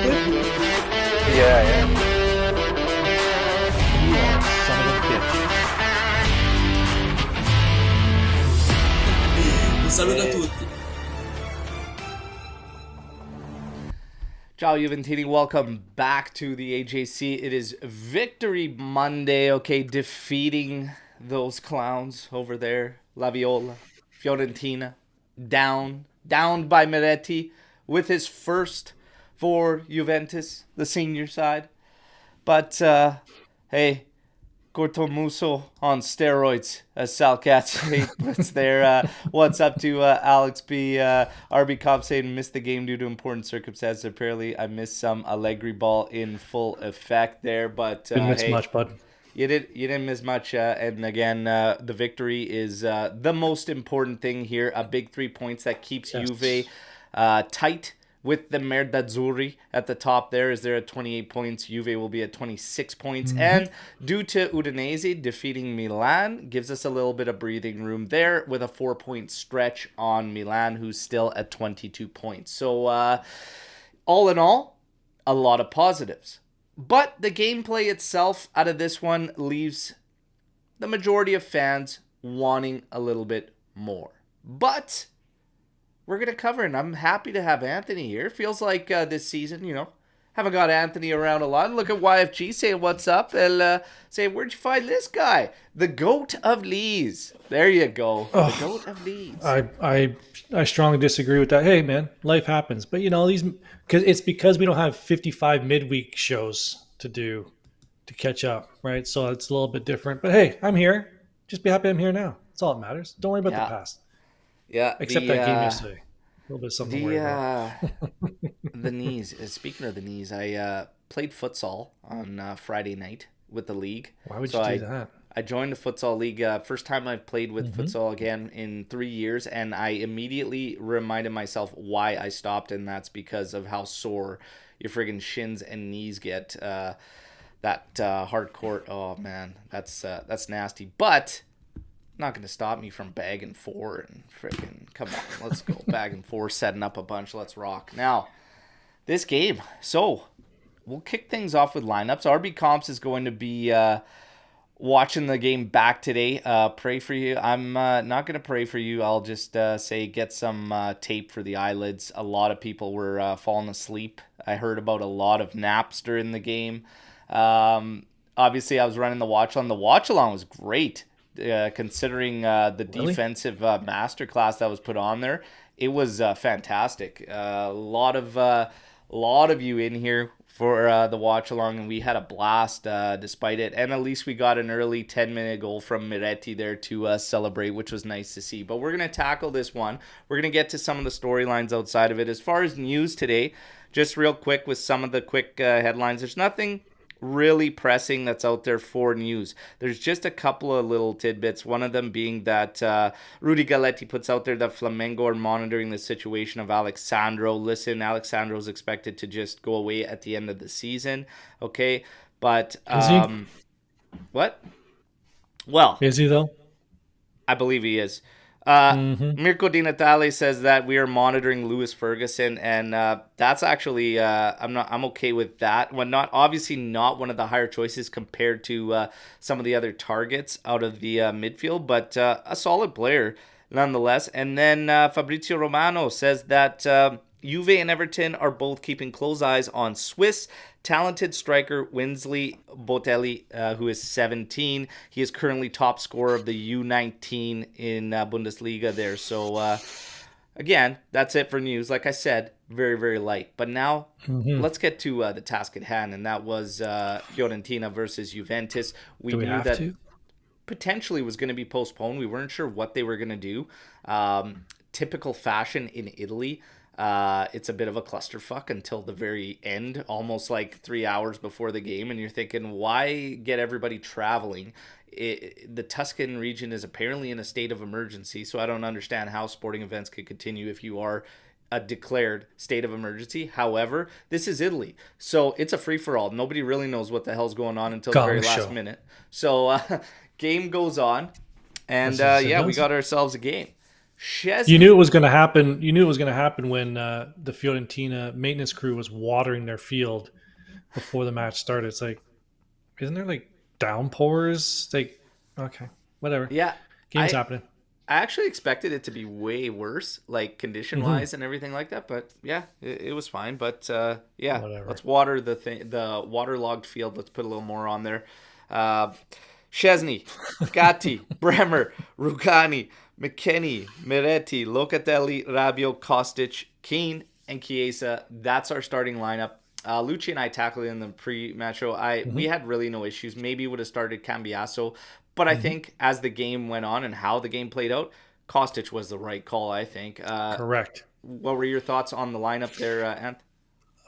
Yeah. You are a son of a bitch. Un saluto a tutti. Ciao Juventini, welcome back to the AJC. It is Victory Monday, okay, defeating those clowns over there. La Viola, Fiorentina, downed by Miretti with his first for Juventus, the senior side. But, hey, Cortomuso on steroids, as Sal Katz puts there. What's up to Alex B? RB Cop saying missed the game due to important circumstances. Apparently, I missed some Allegri ball in full effect there. But Didn't miss much, bud. You didn't miss much. And again, the victory is the most important thing here. A big 3 points that keeps Juve tight with the Merdazzurri at the top there, as they're at 28 points. Juve will be at 26 points. And due to Udinese defeating Milan, gives us a little bit of breathing room there with a 4-point stretch on Milan, who's still at 22 points. So all in all, a lot of positives. But the gameplay itself out of this one leaves the majority of fans wanting a little bit more. But we're going to cover it, and I'm happy to have Anthony here. Feels like this season, haven't got Anthony around a lot. Look at YFG saying what's up, and saying, where'd you find this guy? The GOAT of Lees. There you go. The GOAT of Lees. I strongly disagree with that. Hey, man, life happens. But, it's because we don't have 55 midweek shows to catch up, right? So it's a little bit different. But, hey, I'm here. Just be happy I'm here now. That's all that matters. Don't worry about the past. Yeah, except that game yesterday. A little bit of something to worry about. The knees. Speaking of the knees, I played futsal on Friday night with the league. Why would you do that? I joined the futsal league. First time I've played with futsal again in 3 years, and I immediately reminded myself why I stopped, and that's because of how sore your friggin' shins and knees get. That hard court, oh man, that's nasty. But not going to stop me from bagging four and freaking, come on, let's go. Bagging four, setting up a bunch, let's rock. Now, this game. So, we'll kick things off with lineups. RB Comps is going to be watching the game back today. Pray for you. I'm not going to pray for you. I'll just say get some tape for the eyelids. A lot of people were falling asleep. I heard about a lot of naps during the game. Obviously, I was running the watch-along. The watch-along was great. Considering the defensive masterclass that was put on there, it was fantastic. A lot of you in here for the watch along, and we had a blast despite it. And at least we got an early 10-minute goal from Miretti there to celebrate, which was nice to see. But we're gonna tackle this one. We're gonna get to some of the storylines outside of it. As far as news today, just real quick with some of the quick headlines. There's nothing really pressing that's out there for news. There's just a couple of little tidbits, one of them being that Rudy Galletti puts out there that Flamengo are monitoring the situation of Alexandro. Listen, Alexandro's expected to just go away at the end of the season, okay? But is he? What? Well, is he though? I believe he is. Mirko Di Natale says that we are monitoring Lewis Ferguson, and that's actually I'm okay with that. Well, obviously not one of the higher choices compared to some of the other targets out of the midfield, but a solid player nonetheless. And then Fabrizio Romano says that Juve and Everton are both keeping close eyes on Swiss talented striker Winsley Botelli, who is 17. He is currently top scorer of the U19 in Bundesliga there. So, again, that's it for news. Like I said, very, very light. But now, let's get to the task at hand, and that was Fiorentina versus Juventus. We knew that potentially was going to be postponed. We weren't sure what they were going to do. Typical fashion in Italy. It's a bit of a clusterfuck until the very end, almost like 3 hours before the game, and you're thinking, why get everybody traveling? The Tuscan region is apparently in a state of emergency, so I don't understand how sporting events could continue if you are a declared state of emergency. However, this is Italy, so it's a free-for-all. Nobody really knows what the hell's going on until the very last minute. So game goes on, and we got ourselves a game. You knew it Chesney. was going to happen. You knew it was going to happen when the Fiorentina maintenance crew was watering their field before the match started. It's like, isn't there like downpours? Like, okay, whatever. Yeah, Game's I happening. I actually expected it to be way worse, like condition Hmm. wise and everything like that. But yeah, it was fine. But yeah, Whatever. let's water the waterlogged field. Let's put a little more on there. Uh, Chesney, Gatti, Bremer, Rugani, McKennie, Miretti, Locatelli, Rabiot, Kostic, Keane, and Chiesa. That's our starting lineup. Lucci and I tackled it in the pre-match show. We Hmm. had really no issues. Maybe would have started Cambiaso, but I Hmm. think as the game went on and how the game played out, Kostic was the right call. I think. Correct. What were your thoughts on the lineup there, Ant?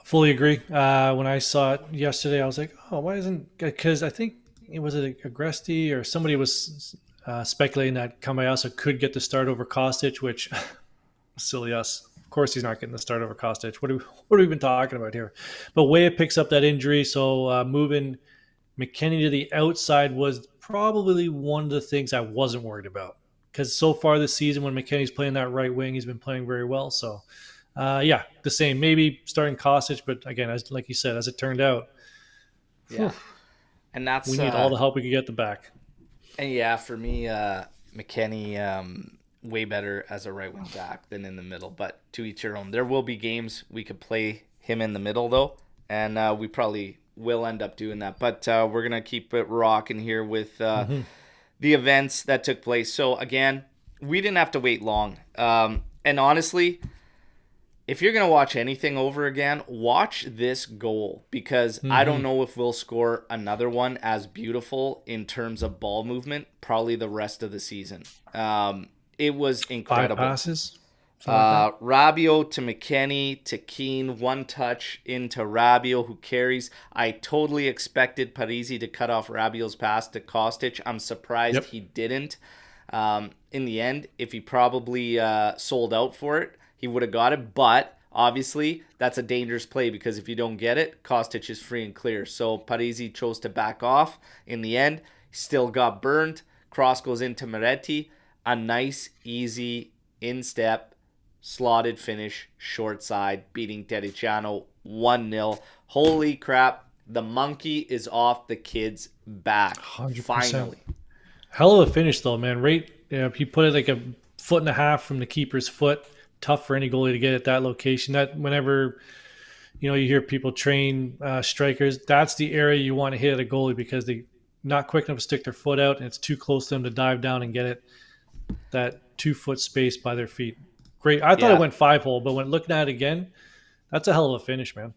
Fully agree. When I saw it yesterday, I was like, oh, why isn't? Because I think it was a Agresti or somebody was speculating that Cambiaso could get the start over Kostic, which silly us. Of course, he's not getting the start over Kostic. What are we even talking about here? But Weah picks up that injury, so moving McKennie to the outside was probably one of the things I wasn't worried about because so far this season, when McKennie's playing that right wing, he's been playing very well. So, yeah, the same. Maybe starting Kostic, but again, as like you said, as it turned out, whew, Yeah, and we that's need all the help we could get the back. and yeah, for me, McKennie way better as a right wing back than in the middle. But to each your own. There will be games we could play him in the middle though, and we probably will end up doing that. But we're gonna keep it rocking here with Hmm. the events that took place. So again, we didn't have to wait long, and honestly, if you're going to watch anything over again, watch this goal because I don't Hmm. know if we'll score another one as beautiful in terms of ball movement probably the rest of the season. It was Five incredible. passes, something like that. Rabiot to McKennie to Keane, one touch into Rabiot who carries. I totally expected Parisi to cut off Rabiot's pass to Kostic. I'm surprised Yep. he didn't. In the end, if he probably sold out for it, he would have got it. But obviously, that's a dangerous play because if you don't get it, Kostic is free and clear. So Parisi chose to back off. In the end, still got burned. Cross goes into Miretti. A nice, easy, in-step, slotted finish, short side, beating Tericiano 1-0. Holy crap. The monkey is off the kid's back. 100%. Finally. Hell of a finish, though, man. Right? Yeah, he put it like a foot and a half from the keeper's foot. Tough for any goalie to get at that location. That whenever you hear people train strikers, that's the area you want to hit at a goalie because they not quick enough to stick their foot out, and it's too close to them to dive down and get it that 2 foot space by their feet. Great. I thought it Yeah. went 5 hole, but when looking at it again, that's a hell of a finish, man.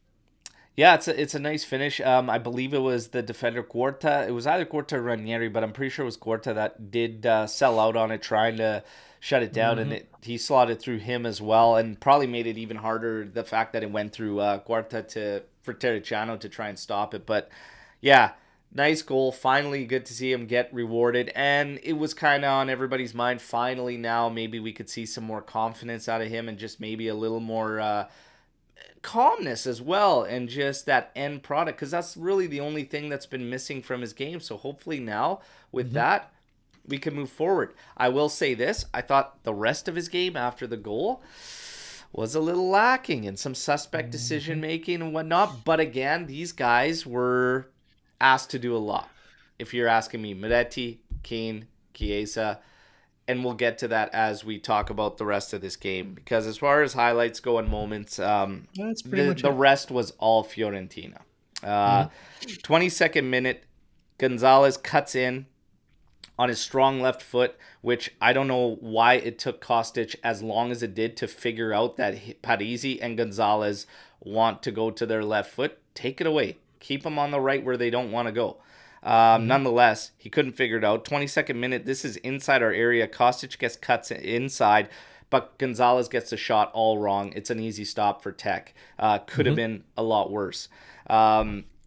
Yeah, it's a nice finish. I believe it was the defender Quarta. It was either Quarta or Ranieri, but I'm pretty sure it was Quarta that did sell out on it, trying to shut it down, and Hmm. he slotted through him as well, and probably made it even harder the fact that it went through Quarta to for Tericiano to try and stop it. But yeah, nice goal. Finally, good to see him get rewarded, and it was kind of on everybody's mind. Finally, now maybe we could see some more confidence out of him, and just maybe a little more. Calmness as well and just that end product because that's really the only thing that's been missing from his game. So hopefully now with Hmm. that we can move forward. I will say this, I thought the rest of his game after the goal was a little lacking in some suspect decision Hmm. making and whatnot, but again these guys were asked to do a lot. If you're asking me, Miretti, Keane, Chiesa, and we'll get to that as we talk about the rest of this game because as far as highlights go and moments, That's pretty the much the it. rest was all Fiorentina. Uh, Hmm. 22nd minute, Gonzalez cuts in on his strong left foot, which I don't know why it took Kostic as long as it did to figure out that Parisi and Gonzalez want to go to their left foot. Take it away. Keep them on the right where they don't want to go. Hmm. Nonetheless, he couldn't figure it out. 22nd minute, this is inside our area. Kostic gets cuts inside, but Gonzalez gets the shot all wrong. It's an easy stop for Tech. Could have Hmm. been a lot worse.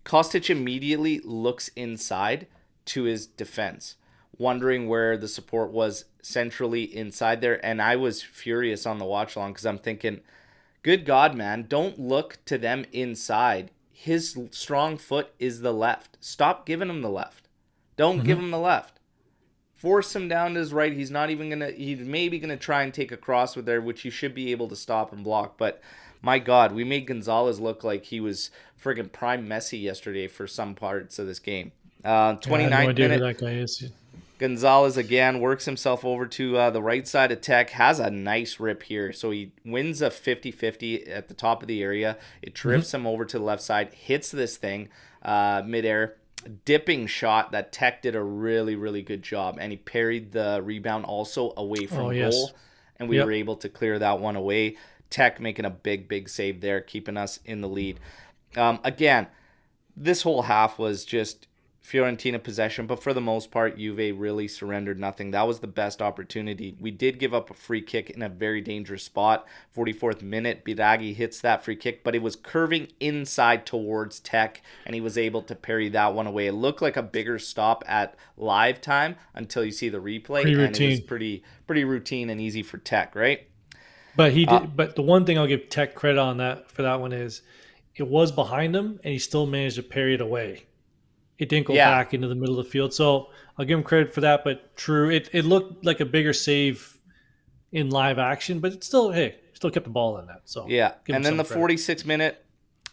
Kostic immediately looks inside to his defense, wondering where the support was centrally inside there. And I was furious on the watch along because I'm thinking, good God, man, don't look to them inside. His strong foot is the left. Stop giving him the left. Don't give Hmm. him the left. force him down to his right. He's not even gonna. He's maybe gonna try and take a cross with there, which you should be able to stop and block. But my God, we made Gonzalez look like he was friggin' prime Messi yesterday for some parts of this game. Yeah, I had no 29th idea who minute, that guy is. Gonzalez again works himself over to the right side of Tech, has a nice rip here. So he wins a 50-50 at the top of the area. It drifts him over to the left side, hits this thing midair. Dipping shot that Tech did a really, really good job. And he parried the rebound also away from Oh, yes. goal. And we were able to clear that one away. Tech making a big, big save there, keeping us in the lead. Again, this whole half was just Fiorentina possession, but for the most part, Juve really surrendered nothing. That was the best opportunity. We did give up a free kick in a very dangerous spot. 44th minute, Biraghi hits that free kick, but it was curving inside towards Tech, and he was able to parry that one away. It looked like a bigger stop at live time until you see the replay, and it was pretty routine and easy for Tech, right? But he did. But the one thing I'll give Tech credit on that for that one is it was behind him, and he still managed to parry it away. It didn't go back into the middle of the field. So I'll give him credit for that. But true, it looked like a bigger save in live action, but it's still, hey, still kept the ball in that. So yeah. And then the 46th minute,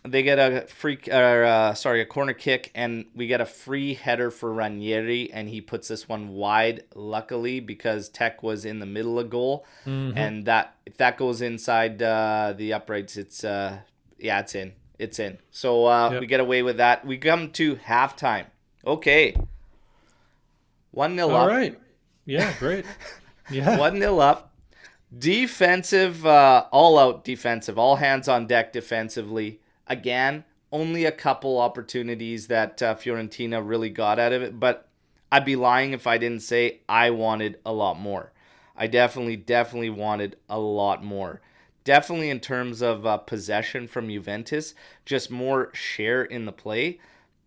they get a corner kick, and we get a free header for Ranieri, and he puts this one wide, luckily, because Tech was in the middle of goal. And that if that goes inside the uprights, it's in. It's in. So we get away with that. We come to halftime. Okay. 1-0 up. All right. Yeah, great. Yeah. 1-0 up. Defensive, all out defensive, all hands on deck defensively. Again, only a couple opportunities that Fiorentina really got out of it, but I'd be lying if I didn't say I wanted a lot more. I definitely wanted a lot more. Definitely in terms of possession from Juventus, just more share in the play.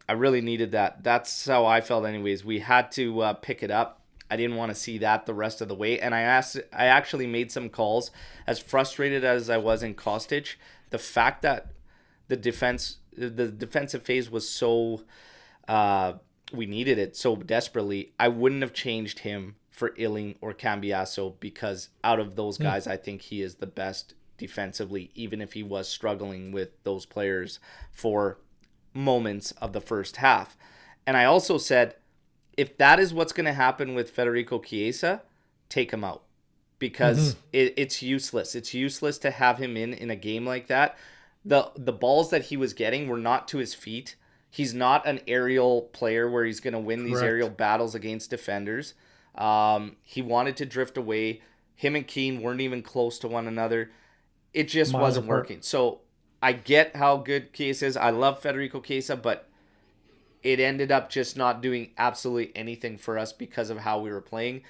I really needed that. That's how I felt anyways. We had to pick it up. I didn't want to see that the rest of the way. And I actually made some calls. As frustrated as I was in Kostic, the fact that the defensive phase was so, we needed it so desperately, I wouldn't have changed him for Illing or Cambiaso, because out of those guys, I think he is the best defensively, even if he was struggling with those players for moments of the first half. And I also said, if that is what's going to happen with Federico Chiesa, take him out, because it's useless. It's useless to have him in a game like that. The balls that he was getting were not to his feet. He's not an aerial player where he's going to win these aerial battles against defenders. He wanted to drift away. Him and Keane weren't even close to one another. It just wasn't working. So I get how good Chiesa is. I love Federico Chiesa, but it ended up just not doing absolutely anything for us because of how we were playing.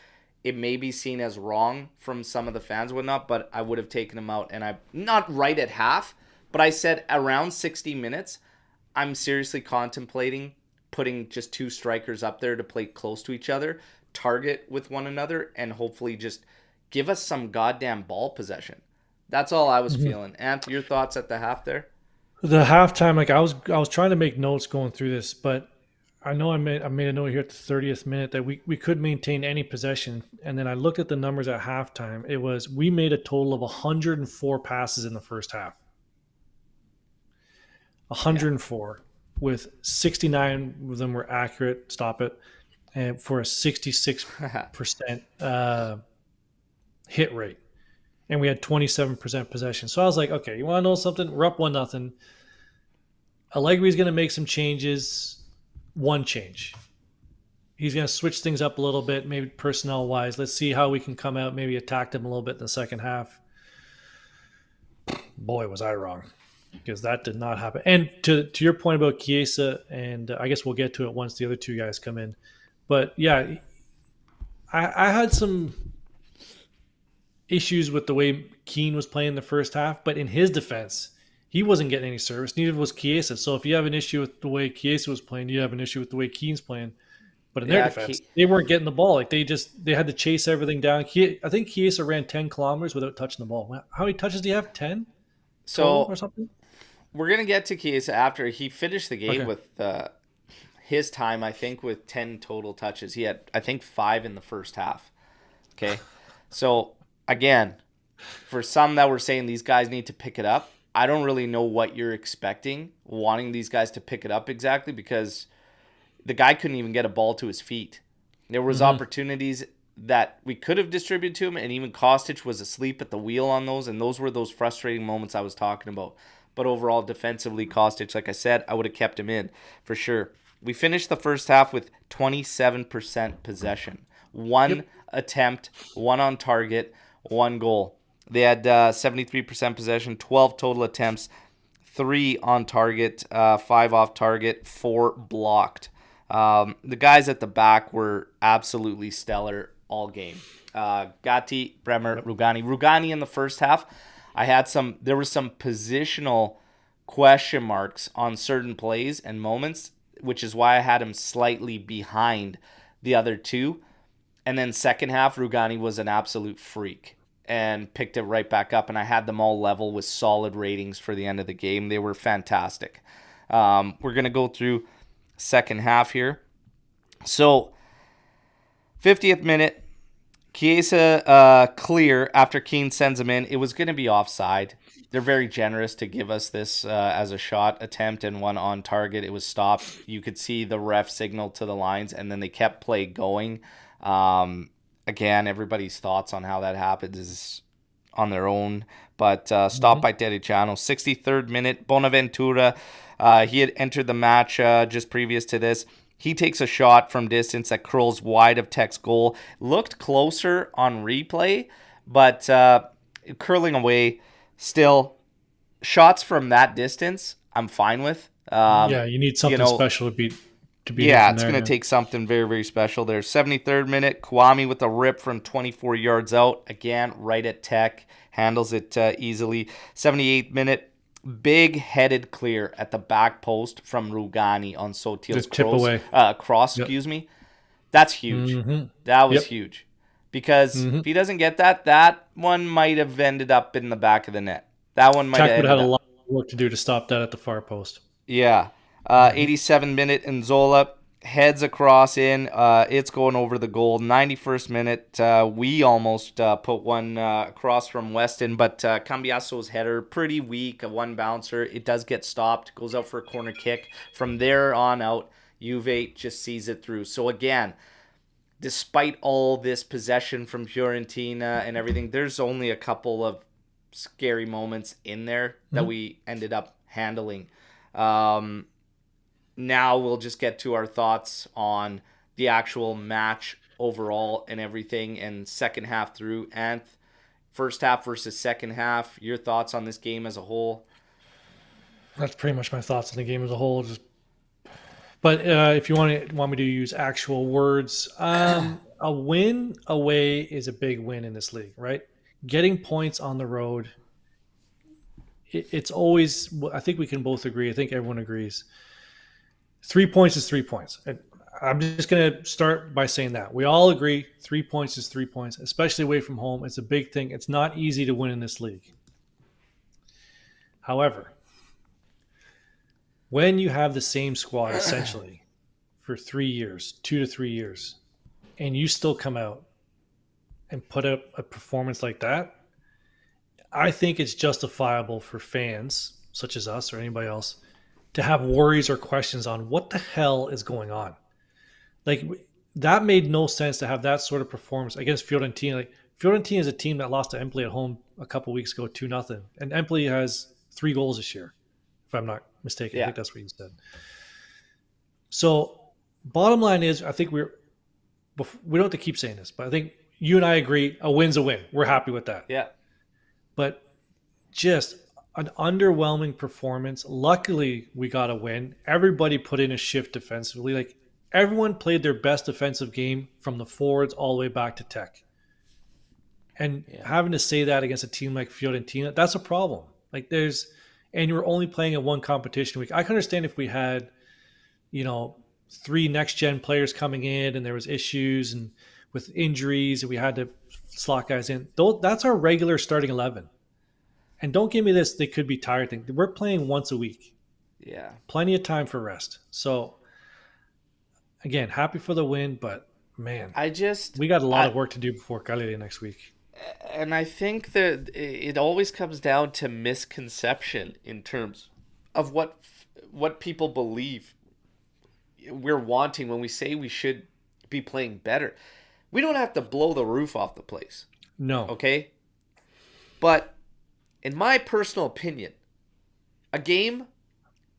It may be seen as wrong from some of the fans and whatnot, but I would have taken him out. And I'm not right at half, but I said around 60 minutes, I'm seriously contemplating putting just two strikers up there to play close to each other, target with one another, and hopefully just give us some goddamn ball possession. That's all I was feeling. Ant, your thoughts at the half there? The halftime, like I was trying to make notes going through this, but I know I made a note here at the 30th minute that we could maintain any possession. And then I looked at the numbers at halftime. We made a total of 104 passes in the first half. 104, with 69 of them were accurate. Stop it. And for a 66% hit rate. And we had 27% possession. So I was like, okay, you want to know something? We're up 1-0. Allegri's going to make some changes. One change. He's going to switch things up a little bit, maybe personnel-wise. Let's see how we can come out, maybe attack them a little bit in the second half. Boy, was I wrong, because that did not happen. And to your point about Chiesa, and I guess we'll get to it once the other two guys come in. But, yeah, I had some issues with the way Keane was playing the first half, but in his defense, he wasn't getting any service. Neither was Chiesa. So if you have an issue with the way Chiesa was playing, you have an issue with the way Keane's playing. But in their defense, they weren't getting the ball. Like they had to chase everything down. I think Chiesa ran 10 kilometers without touching the ball. How many touches do you have? 10? So or something? We're gonna get to Chiesa after he finished the game with. his time, I think, with 10 total touches. He had, I think, 5 in the first half. Okay. So, again, for some that were saying these guys need to pick it up, I don't really know what you're expecting, wanting these guys to pick it up exactly, because the guy couldn't even get a ball to his feet. There was Mm-hmm. opportunities that we could have distributed to him, and even Kostic was asleep at the wheel on those, and those were those frustrating moments I was talking about. But overall, defensively, Kostic, like I said, I would have kept him in for sure. We finished the first half with 27% possession. One Yep. attempt, one on target, one goal. They had 73% possession, 12 total attempts, 3 on target, 5 off target, 4 blocked. The guys at the back were absolutely stellar all game. Gatti, Bremer, Yep. Rugani. Rugani in the first half, there was some positional question marks on certain plays and moments, which is why I had him slightly behind the other two. And then second half, Rugani was an absolute freak and picked it right back up. And I had them all level with solid ratings for the end of the game. They were fantastic. We're going to go through second half here. So, 50th minute, Chiesa clear after Keane sends him in. It was going to be offside. They're very generous to give us this as a shot attempt and one on target. It was stopped. You could see the ref signal to the lines, and then they kept play going. Again, everybody's thoughts on how that happens is on their own. But stopped by Tericiano. 63rd minute, Bonaventura. He had entered the match just previous to this. He takes a shot from distance that curls wide of Tech's goal. Looked closer on replay, but curling away. Still, shots from that distance, I'm fine with. Yeah, you need something special to beat him Yeah, from it's there. going to Yeah. take something very, very special there. 73rd minute, Kwame with a rip from 24 yards out. Again, right at Tech. Handles it easily. 78th minute, big headed clear at the back post from Rugani on Sotil's Just chip away. cross. Yep. Excuse me. That's huge. Mm-hmm. That was Yep. huge. Because Mm-hmm. if he doesn't get that, that one might have ended up in the back of the net. That one might have Tech would have ended had a up. lot of work to do to stop that at the far post. Yeah. Mm-hmm. 87 minute, Nzola heads across in. It's going over the goal. 91st minute, we almost put one across from Weston, but Cambiaso's header, pretty weak, a one bouncer. It does get stopped, goes out for a corner kick. From there on out, Juve just sees it through. So again, despite all this possession from Fiorentina and everything, there's only a couple of scary moments in there that we ended up handling. Now we'll just get to our thoughts on the actual match overall and everything, and second half through. Anth, first half versus second half, your thoughts on this game as a whole? That's pretty much my thoughts on the game as a whole. But if you want me to use actual words, a win away is a big win in this league, right? Getting points on the road, it's always. I think we can both agree. I think everyone agrees. 3 points is 3 points. And I'm just going to start by saying that we all agree 3 points is 3 points, especially away from home. It's a big thing. It's not easy to win in this league. However, when you have the same squad essentially for 3 years, 2 to 3 years, and you still come out and put up a performance like that, I think it's justifiable for fans such as us or anybody else to have worries or questions on what the hell is going on. Like, that made no sense to have that sort of performance against Fiorentina. Like, Fiorentina is a team that lost to Empoli at home a couple weeks ago, 2-0, and Empoli has 3 goals this year, if I'm not mistaken. I Yeah. think that's what you said. So, bottom line is, I think we don't have to keep saying this, but I think you and I agree a win's a win. We're happy with that. Yeah. But just an underwhelming performance. Luckily, we got a win. Everybody put in a shift defensively. Like, everyone played their best defensive game from the forwards all the way back to Tech. And having to say that against a team like Fiorentina, that's a problem. Like, and you're only playing in one competition week. I can understand if we had, 3 next gen players coming in and there was issues and with injuries and we had to slot guys in. That's our regular starting 11. And don't give me this, they could be tired thing. We're playing once a week. Yeah. Plenty of time for rest. So again, happy for the win, but man, I just we got a lot I of work to do before Cagliari next week. and I think that it always comes down to misconception in terms of what people believe we're wanting when we say we should be playing better. We don't have to blow the roof off the place, No. okay? But in my personal opinion, a game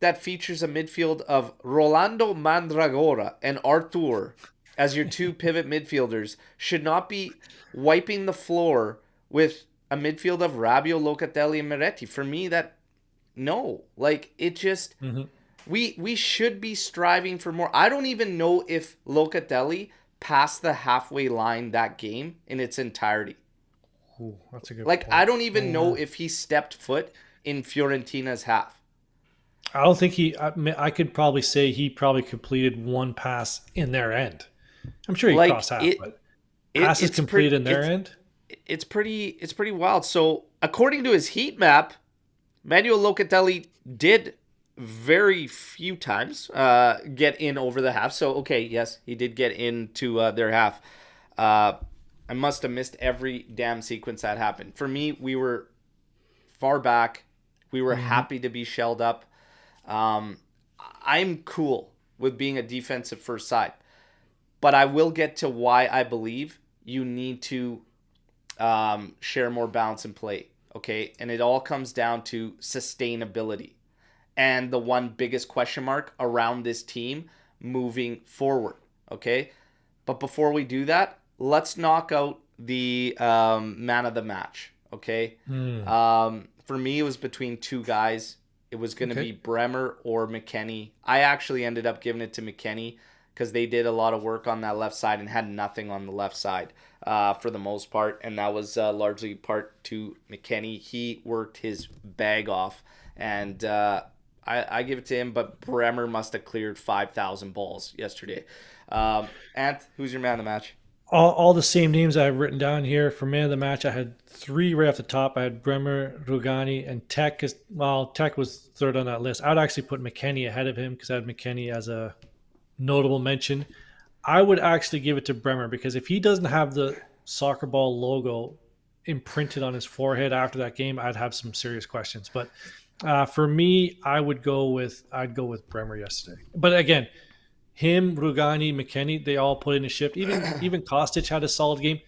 that features a midfield of Rolando Mandragora and Artur as your two pivot midfielders should not be wiping the floor with a midfield of Rabiot, Locatelli, and Miretti. For me, that no, like it just Hmm. we should be striving for more. I don't even know if Locatelli passed the halfway line that game in its entirety. Ooh, that's a good Like I point. don't even know if he stepped foot in Fiorentina's half. I don't think he. I could probably say he probably completed one pass in their end. I'm sure he Like crossed half, but it passes it's completed pretty in their end. it's pretty wild. So according to his heat map, Manuel Locatelli did very few times get in over the half. So okay, yes, he did get into their half. Uh, I must have missed every damn sequence that happened. For me, we were far back. We were Hmm. happy to be shelled up. Um, I'm cool with being a defensive first side, but I will get to why I believe you need to share more balance and play. Okay, and it all comes down to sustainability and the one biggest question mark around this team moving forward. Okay, but before we do that, let's knock out the man of the match. Okay, Mm. for me, it was between two guys. It was going to Okay. be Bremer or McKennie. I actually ended up giving it to McKennie because they did a lot of work on that left side and had nothing on the left side for the most part. And that was largely part to McKennie. He worked his bag off. And I give it to him, but Bremer must have cleared 5,000 balls yesterday. Ant, who's your man of the match? All the same names I've written down here for man of the match. I had three right off the top. I had Bremer, Rugani, and Tech. Well, Tech was third on that list. I would actually put McKennie ahead of him because I had McKennie as a notable mention. I would actually give it to Bremer because if he doesn't have the soccer ball logo imprinted on his forehead after that game, I'd have some serious questions. But for me, I'd go with Bremer yesterday. But again, him, Rugani, McKennie, they all put in a shift. Even Kostic had a solid game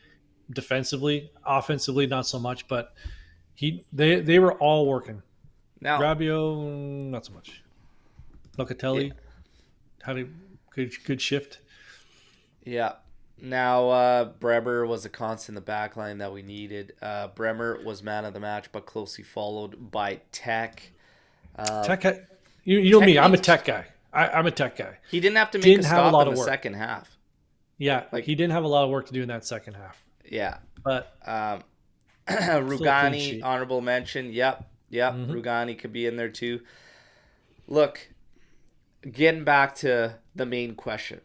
defensively, offensively not so much, but they were all working. Now, Rabiot, not so much. yeah, Locatelli had a good shift. yeah. Now, Bremer was a constant in the back line that we needed. Bremer was man of the match, but closely followed by Tech. Uh, Tech, you know Tech me. I'm a makes tech guy. I'm a tech guy. he didn't have to make a Didn't have a stop lot in of the work. second half. Yeah, Like, he didn't have a lot of work to do in that second half. yeah. But Um, still a clean Rugani, sheet. honorable mention. Yep, yep. Hmm. Rugani could be in there too. Look, getting back to the main question: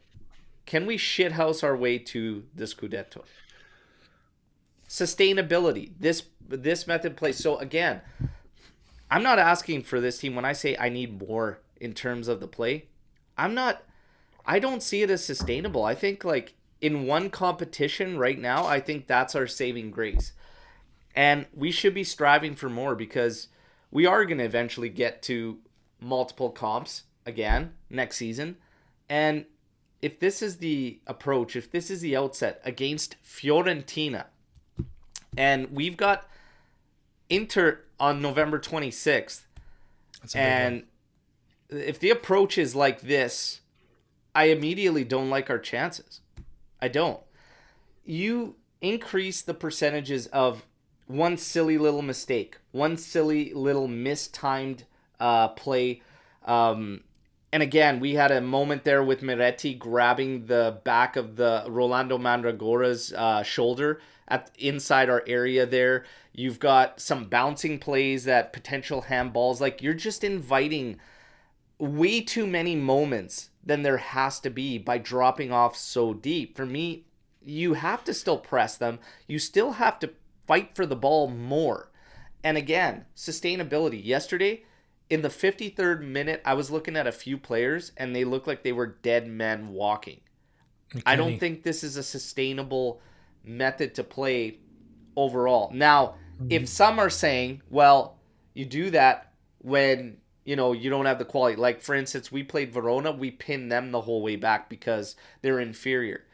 can we shithouse our way to the Scudetto? Sustainability. This method plays. So again, I'm not asking for this team when I say I need more in terms of the play. I'm not I don't see it as sustainable. I think like in one competition right now, I think that's our saving grace. And we should be striving for more because we are going to eventually get to multiple comps again next season. And if this is the approach, if this is the outset against Fiorentina, and we've got Inter on November 26th, That's a big one. and if the approach is like this, I immediately don't like our chances. I don't. You increase the percentages of one silly little mistake, one silly little mistimed play. And again, we had a moment there with Miretti grabbing the back of the Rolando Mandragora's shoulder at inside our area there. You've got some bouncing plays that potential handballs. Like you're just inviting way too many moments than there has to be by dropping off so deep. For me, you have to still press them. You still have to fight for the ball more. And again, sustainability. Yesterday, in the 53rd minute, I was looking at a few players and they looked like they were dead men walking. I don't McKenny. think this is a sustainable method to play overall. Now, if Mhm. some are saying, well, you do that when you don't have the quality. Like for instance, we played Verona, we pinned them the whole way back because they're inferior.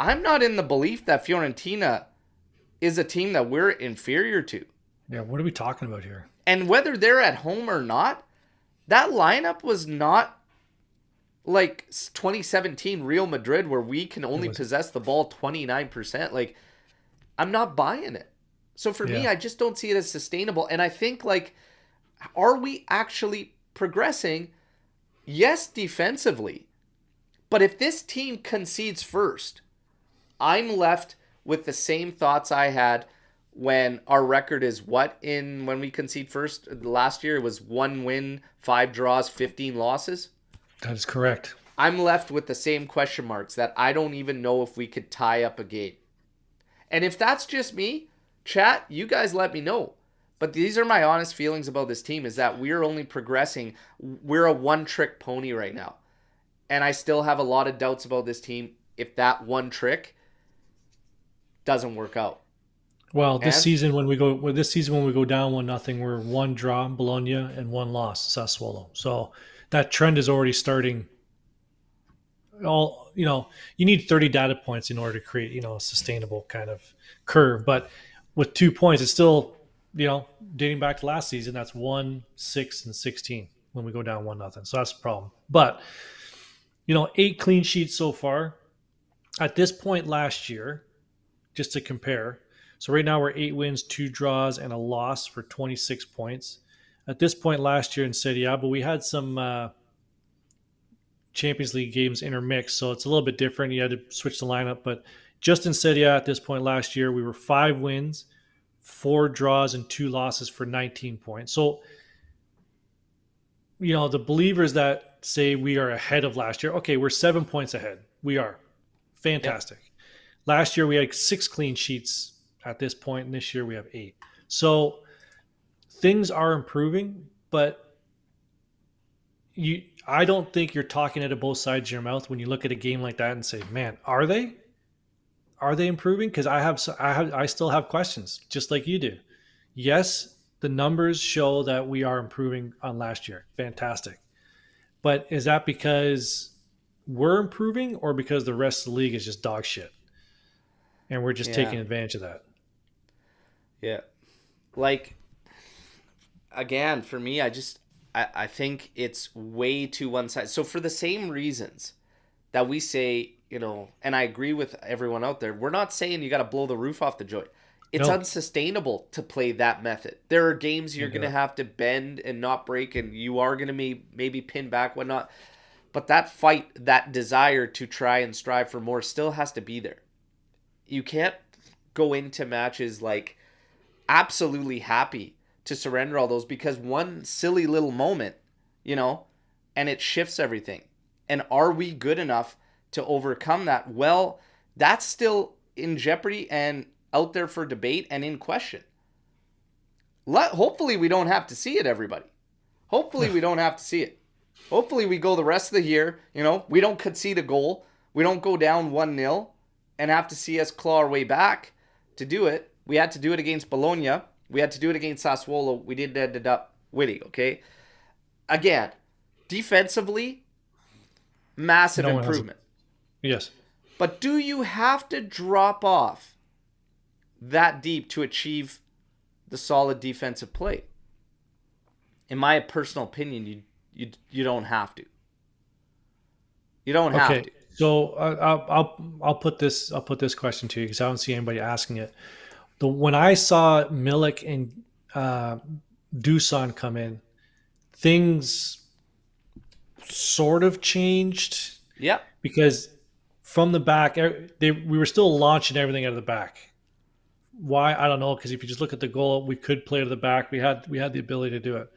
I'm not in the belief that Fiorentina is a team that we're inferior to. Yeah, what are we talking about here? And whether they're at home or not, that lineup was not like 2017 Real Madrid where we can It only was, possess the ball 29%. Like, I'm not buying it. So for me, yeah. I just don't see it as sustainable. And I think, like, are we actually progressing? Yes, defensively. But if this team concedes first, I'm left with the same thoughts I had when our record is what in when we concede first last year. It was 1 win, 5 draws, 15 losses. That is correct. I'm left with the same question marks that I don't even know if we could tie up a game. And if that's just me, chat, you guys let me know. But these are my honest feelings about this team is that we're only progressing. We're a one-trick pony right now. And I still have a lot of doubts about this team if that one trick doesn't work out. Well, And this season when we go down 1-0, we're one draw Bologna and one loss Sassuolo. So that trend is already starting. You need 30 data points in order to create a sustainable kind of curve. But with 2 points, it's still dating back to last season. That's 1, 6, and 16 when we go down 1-0. So that's the problem. But 8 clean sheets so far. At this point last year, just to compare. So right now we're 8 wins, 2 draws, and a loss for 26 points. At this point last year in Serie A, but we had some Champions League games intermixed, so it's a little bit different. You had to switch the lineup, but just in Serie A at this point last year, we were 5 wins, 4 draws, and 2 losses for 19 points. So, the believers that say we are ahead of last year, okay, we're 7 points ahead. We are yep. fantastic. Last year we had 6 clean sheets at this point, and this year we have 8. So things are improving, but I don't think you're talking out of both sides of your mouth when you look at a game like that and say, "Man, are they? Are they improving?" Because I still have questions, just like you do. Yes, the numbers show that we are improving on last year. Fantastic. But is that because we're improving or because the rest of the league is just dog shit and we're just Yeah. taking advantage of that? Yeah. Like, again, for me, I think it's way too one sided. So for the same reasons that we say, and I agree with everyone out there, we're not saying you got to blow the roof off the joint. It's No. unsustainable to play that method. There are games you're Can't going do to it. have to bend and not break, and you are going to maybe pin back, whatnot. But that fight, that desire to try and strive for more still has to be there. You can't go into matches like absolutely happy to surrender all those because one silly little moment, you know, and it shifts everything. And are we good enough to overcome that? Well, that's still in jeopardy and out there for debate and in question. Hopefully, we don't have to see it, everybody. Hopefully, we don't have to see it. Hopefully, we go the rest of the year, we don't concede a goal. We don't go down 1-0 and have to see us claw our way back to do it. We had to do it against Bologna. We had to do it against Sassuolo. We didn't end up winning, okay? Again, defensively, massive No one has a improvement. yes. But do you have to drop off that deep to achieve the solid defensive play? In my personal opinion, you don't have to. You don't have Okay. to. So I'll put this question to you because I don't see anybody asking it. When I saw Milik and uh, Dusan come in, things sort of changed Yep. because from the back, we were still launching everything out of the back. Why I don't know, because if you just look at the goal, we could play to the back. We had the ability to do it.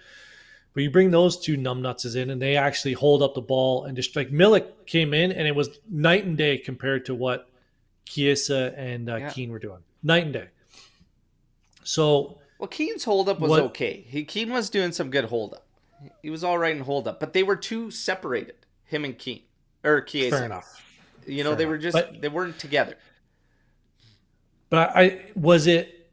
But you bring those two numbnuts in, and they actually hold up the ball and just like Milik came in, and it was night and day compared to what Chiesa and Yeah. Keane were doing. Night and day. So Well, Keane's holdup was What? okay. Keane was doing some good holdup. He was all right in holdup, but they were too separated, him and Keane or Fair Chiesa. enough. You know, Fair they were enough. just they weren't together. But I was it.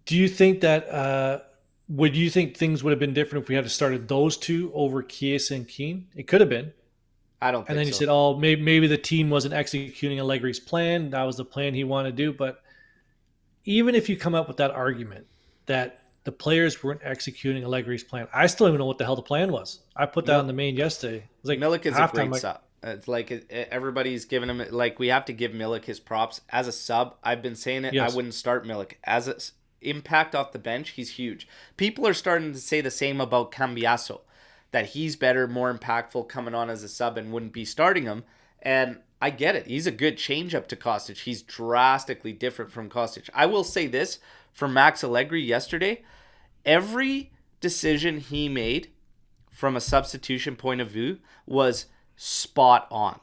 Do you think that? Would you think things would have been different if we had started those two over Chiesa and Keane? It could have been. I don't And think then you so. said, "Oh, maybe the team wasn't executing Allegri's plan. That was the plan he wanted to do." But even if you come up with that argument that the players weren't executing Allegri's plan, I still don't even know what the hell the plan was. I put that on Mil- the main yesterday. It was like Milik is a halftime. great Like, sub. It's like everybody's giving him like we have to give Milik his props as a sub. I've been saying it. I yes, wouldn't start Milik as a impact off the bench. He's huge. People are starting to say the same about Cambiaso, that he's better, more impactful coming on as a sub and wouldn't be starting him. And I get it. He's a good change up to Kostic. He's drastically different from Kostic. I will say this for Max Allegri yesterday. Every decision he made from a substitution point of view was spot on.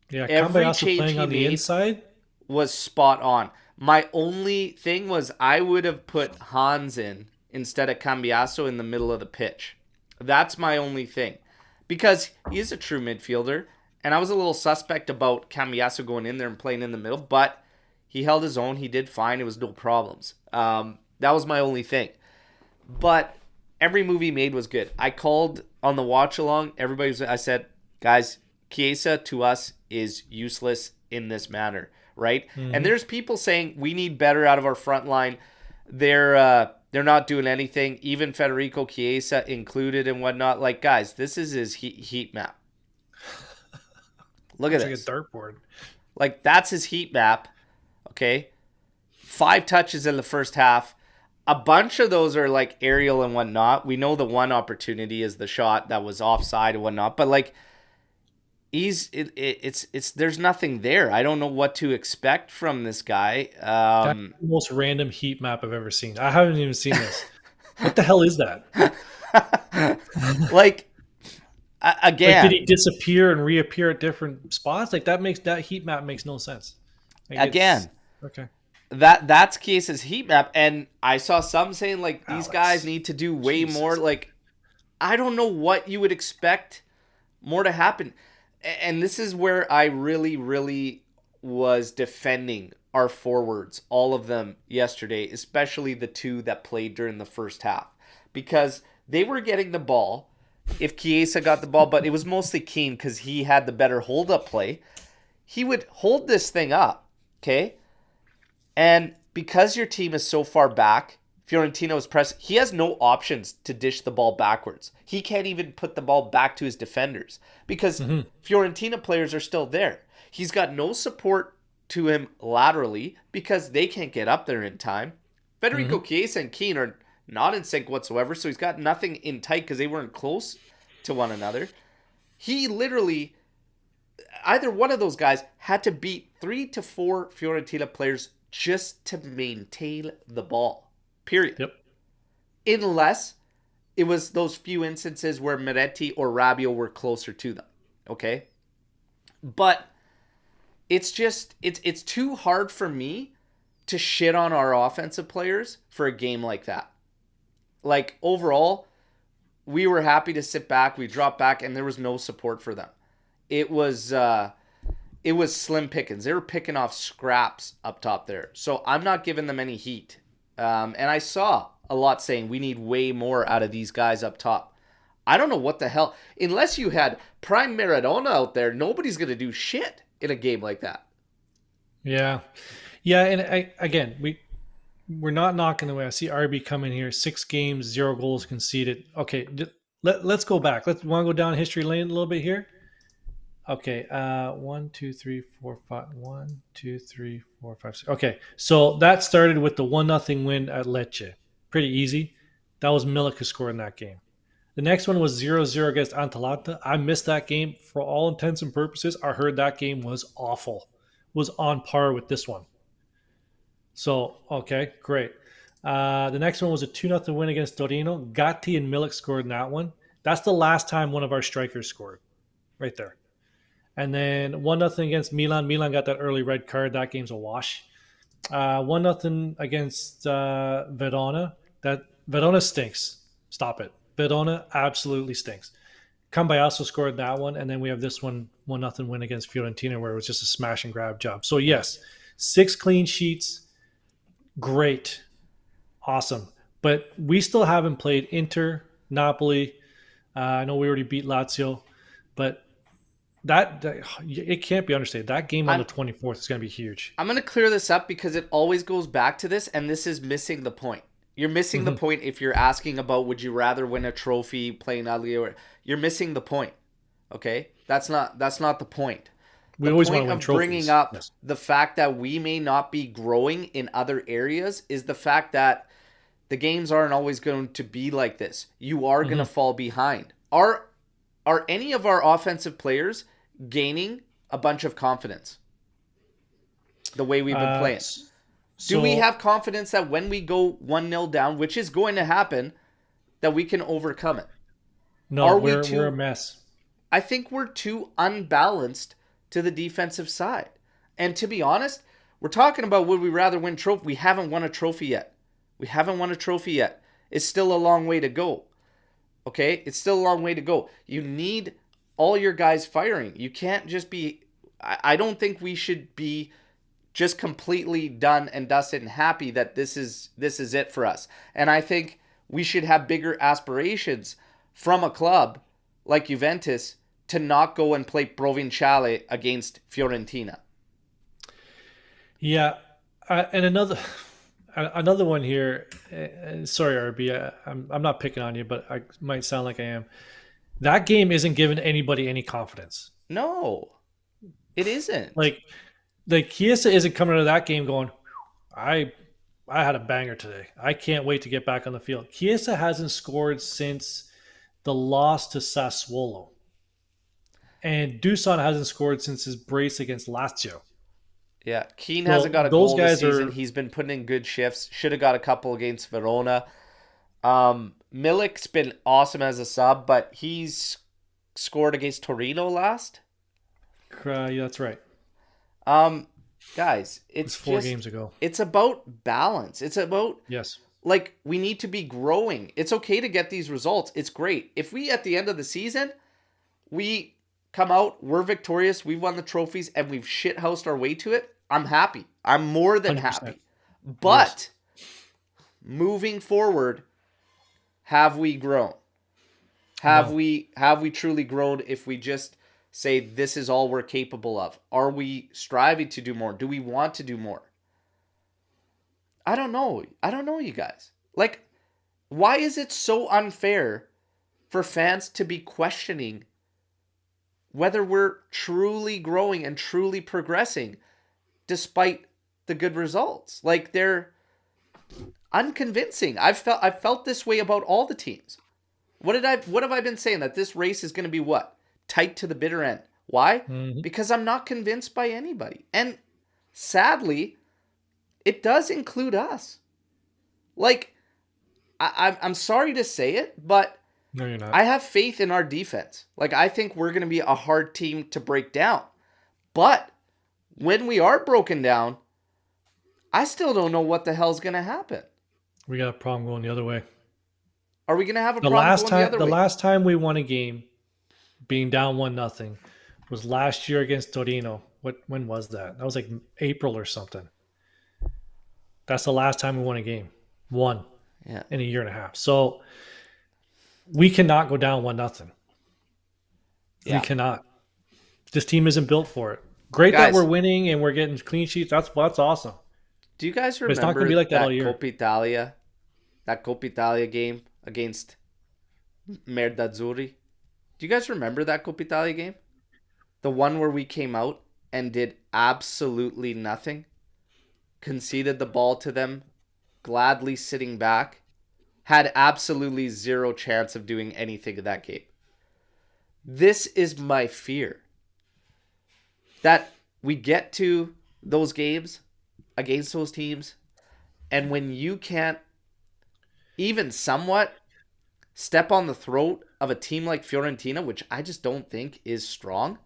yeah, Every Cambiaso change playing he on the made inside. was spot on. My only thing was I would have put Hans in instead of Cambiaso in the middle of the pitch. That's my only thing. Because he is a true midfielder, and I was a little suspect about Cambiaso going in there and playing in the middle, but he held his own. He did fine. It was no problems. That was my only thing. But every move he made was good. I called on the watch along. I said, guys, Chiesa to us is useless in this manner, right? And Mm-hmm. there's people saying we need better out of our front line. They're not doing anything, even Federico Chiesa included and whatnot. Like, guys, this is his heat map. Look at It's like a this. dartboard. Like, that's his heat map. Okay, 5 touches in the first half. A bunch of those are like aerial and whatnot. We know the one opportunity is the shot that was offside and whatnot, but like it's there's nothing there. I don't know what to expect from this guy. That's the most random heat map I've ever seen. I haven't even seen this. What the hell is that? Like Like, did again, he disappear and reappear at different spots? Like, that heat map makes no sense. Like, it's again, okay. that's Case' heat map, and I saw some saying like these guys Alex, need to do way more. Jesus. Like I don't know what you would expect more to happen. And this is where I really, really was defending our forwards, all of them yesterday, especially the two that played during the first half, because they were getting the ball. If Chiesa got the ball, but it was mostly Keane because he had the better hold up play. He would hold this thing up, okay? And because your team is so far back, Fiorentina was pressing. He has no options to dish the ball backwards. He can't even put the ball back to his defenders because Mm-hmm. Fiorentina players are still there. He's got no support to him laterally because they can't get up there in time. Federico Mm-hmm. Chiesa and Keane are not in sync whatsoever, so he's got nothing in tight because they weren't close to one another. He literally, either one of those guys had to beat 3 to 4 Fiorentina players just to maintain the ball. Period. Yep. Unless it was those few instances where Miretti or Rabiot were closer to them. Okay? But it's too hard for me to shit on our offensive players for a game like that. Like overall, we were happy to sit back, we dropped back, and there was no support for them. It was it was slim pickings. They were picking off scraps up top there. So I'm not giving them any heat. And I saw a lot saying we need way more out of these guys up top. I don't know what the hell. Unless you had prime Maradona out there, nobody's going to do shit in a game like that. Yeah. Yeah. And again, we're not knocking away. I see RB coming here. 6 games, 0 goals conceded. Okay. Let's go back. Let's want to go down history lane a little bit here. Okay. 1, 2, 3, 4, 5. 1, 2, 3, 4, 5, 6. Okay. So that started with the 1-0 win at Lecce. Pretty easy. That was Milik who scored in that game. The next one was 0-0 against Atalanta. I missed that game for all intents and purposes. I heard that game was awful. Was on par with this one. So, okay, great. The next one was a 2-0 win against Torino. Gatti and Milik scored in that one. That's the last time one of our strikers scored, right there. And then 1-0 against Milan. Milan got that early red card. That game's a wash. 1-0 against Verona. That Verona stinks. Stop it. Verona absolutely stinks. Cambiasso scored that one, and then we have this one nothing win against Fiorentina where it was just a smash and grab job. So yes, 6 clean sheets, great, awesome. But we still haven't played Inter, Napoli. I know we already beat Lazio, but that it can't be understated. That game on I'm the 24th is going to be huge. I'm going to clear this up because it always goes back to this, and this is missing the point. You're missing the Mm-hmm. point if you're asking about would you rather win a trophy playing ugly or you're missing the point. Okay? That's not the point. We The always want point to win of bringing trophies. up Yes. the fact that we may not be growing in other areas is the fact that the games aren't always going to be like this. You are going to Mm-hmm. fall behind. Are any of our offensive players gaining a bunch of confidence the way we've been playing? Do we So have confidence that when we go 1-0 down, which is going to happen, that we can overcome it? no, Are we we're a too mess. I think we're too unbalanced to the defensive side. And to be honest, we're talking about would we rather win trophy. We haven't won a trophy yet. We haven't won a trophy yet. It's still a long way to go. Okay? It's still a long way to go. You need all your guys firing. You can't just be I don't think we should be just completely done and dusted and happy that this is it for us. And I think we should have bigger aspirations from a club like Juventus to not go and play Provinciale against Fiorentina. Yeah, and another one here. Sorry, RB. I'm not picking on you, but I might sound like I am. That game isn't giving anybody any confidence. No, it isn't. Like Chiesa isn't coming out of that game going, I I had a banger today. I can't wait to get back on the field. Chiesa hasn't scored since the loss to Sassuolo, and Dusan hasn't scored since his brace against Lazio. Yeah, Keane hasn't So got a those goal this guys season. are He's been putting in good shifts. Should have got a couple against Verona. Milik's been awesome as a sub, but he's scored against Torino last. yeah, that's right. Um, Guys, It's it's 4 games ago. it's about balance. It's about Yes. like we need to be growing. It's okay to get these results. It's great. If we at the end of the season, we come out, we're victorious, we've won the trophies and we've shithoused our way to it, I'm happy. I'm more than 100%. happy. But moving forward, have we grown? Have No. we truly grown if we just say this is all we're capable of? Are we striving to do more? Do we want to do more? I don't know. I don't know, you guys. Like, why is it so unfair for fans to be questioning whether we're truly growing and truly progressing despite the good results? Like, they're unconvincing. I've felt this way about all the teams. What have I been saying? That this race is going to be what? Tight to the bitter end. Why? Mhm. Because I'm not convinced by anybody. And sadly, it does include us. Like, I'm sorry to say it, but No, you're not. I have faith in our defense. Like, I think we're going to be a hard team to break down. But when we are broken down, I still don't know what the hell's going to happen. We got a problem going the other way. Are we going to have a The problem last going the time, other the way? last time we won a game, being down 1-0, was last year against Torino. When was that? That was like April or something. That's the last time we won a game. One Yeah. in a year and a half. So we cannot go down 1-0. We Yeah. cannot. This team isn't built for it. Great that Guys, we're winning and we're getting clean sheets. That's awesome. do you guys But it's not going to remember be like that all that year. Coppa Italia? That Coppa Italia game against Merdazzurri? Do you guys remember that Coppa Italia game? The one where we came out and did absolutely nothing? Conceded the ball to them, gladly sitting back, had absolutely zero chance of doing anything in that game. This is my fear. That we get to those games against those teams, and when you can't even somewhat step on the throat of a team like Fiorentina, which I just don't think is strong,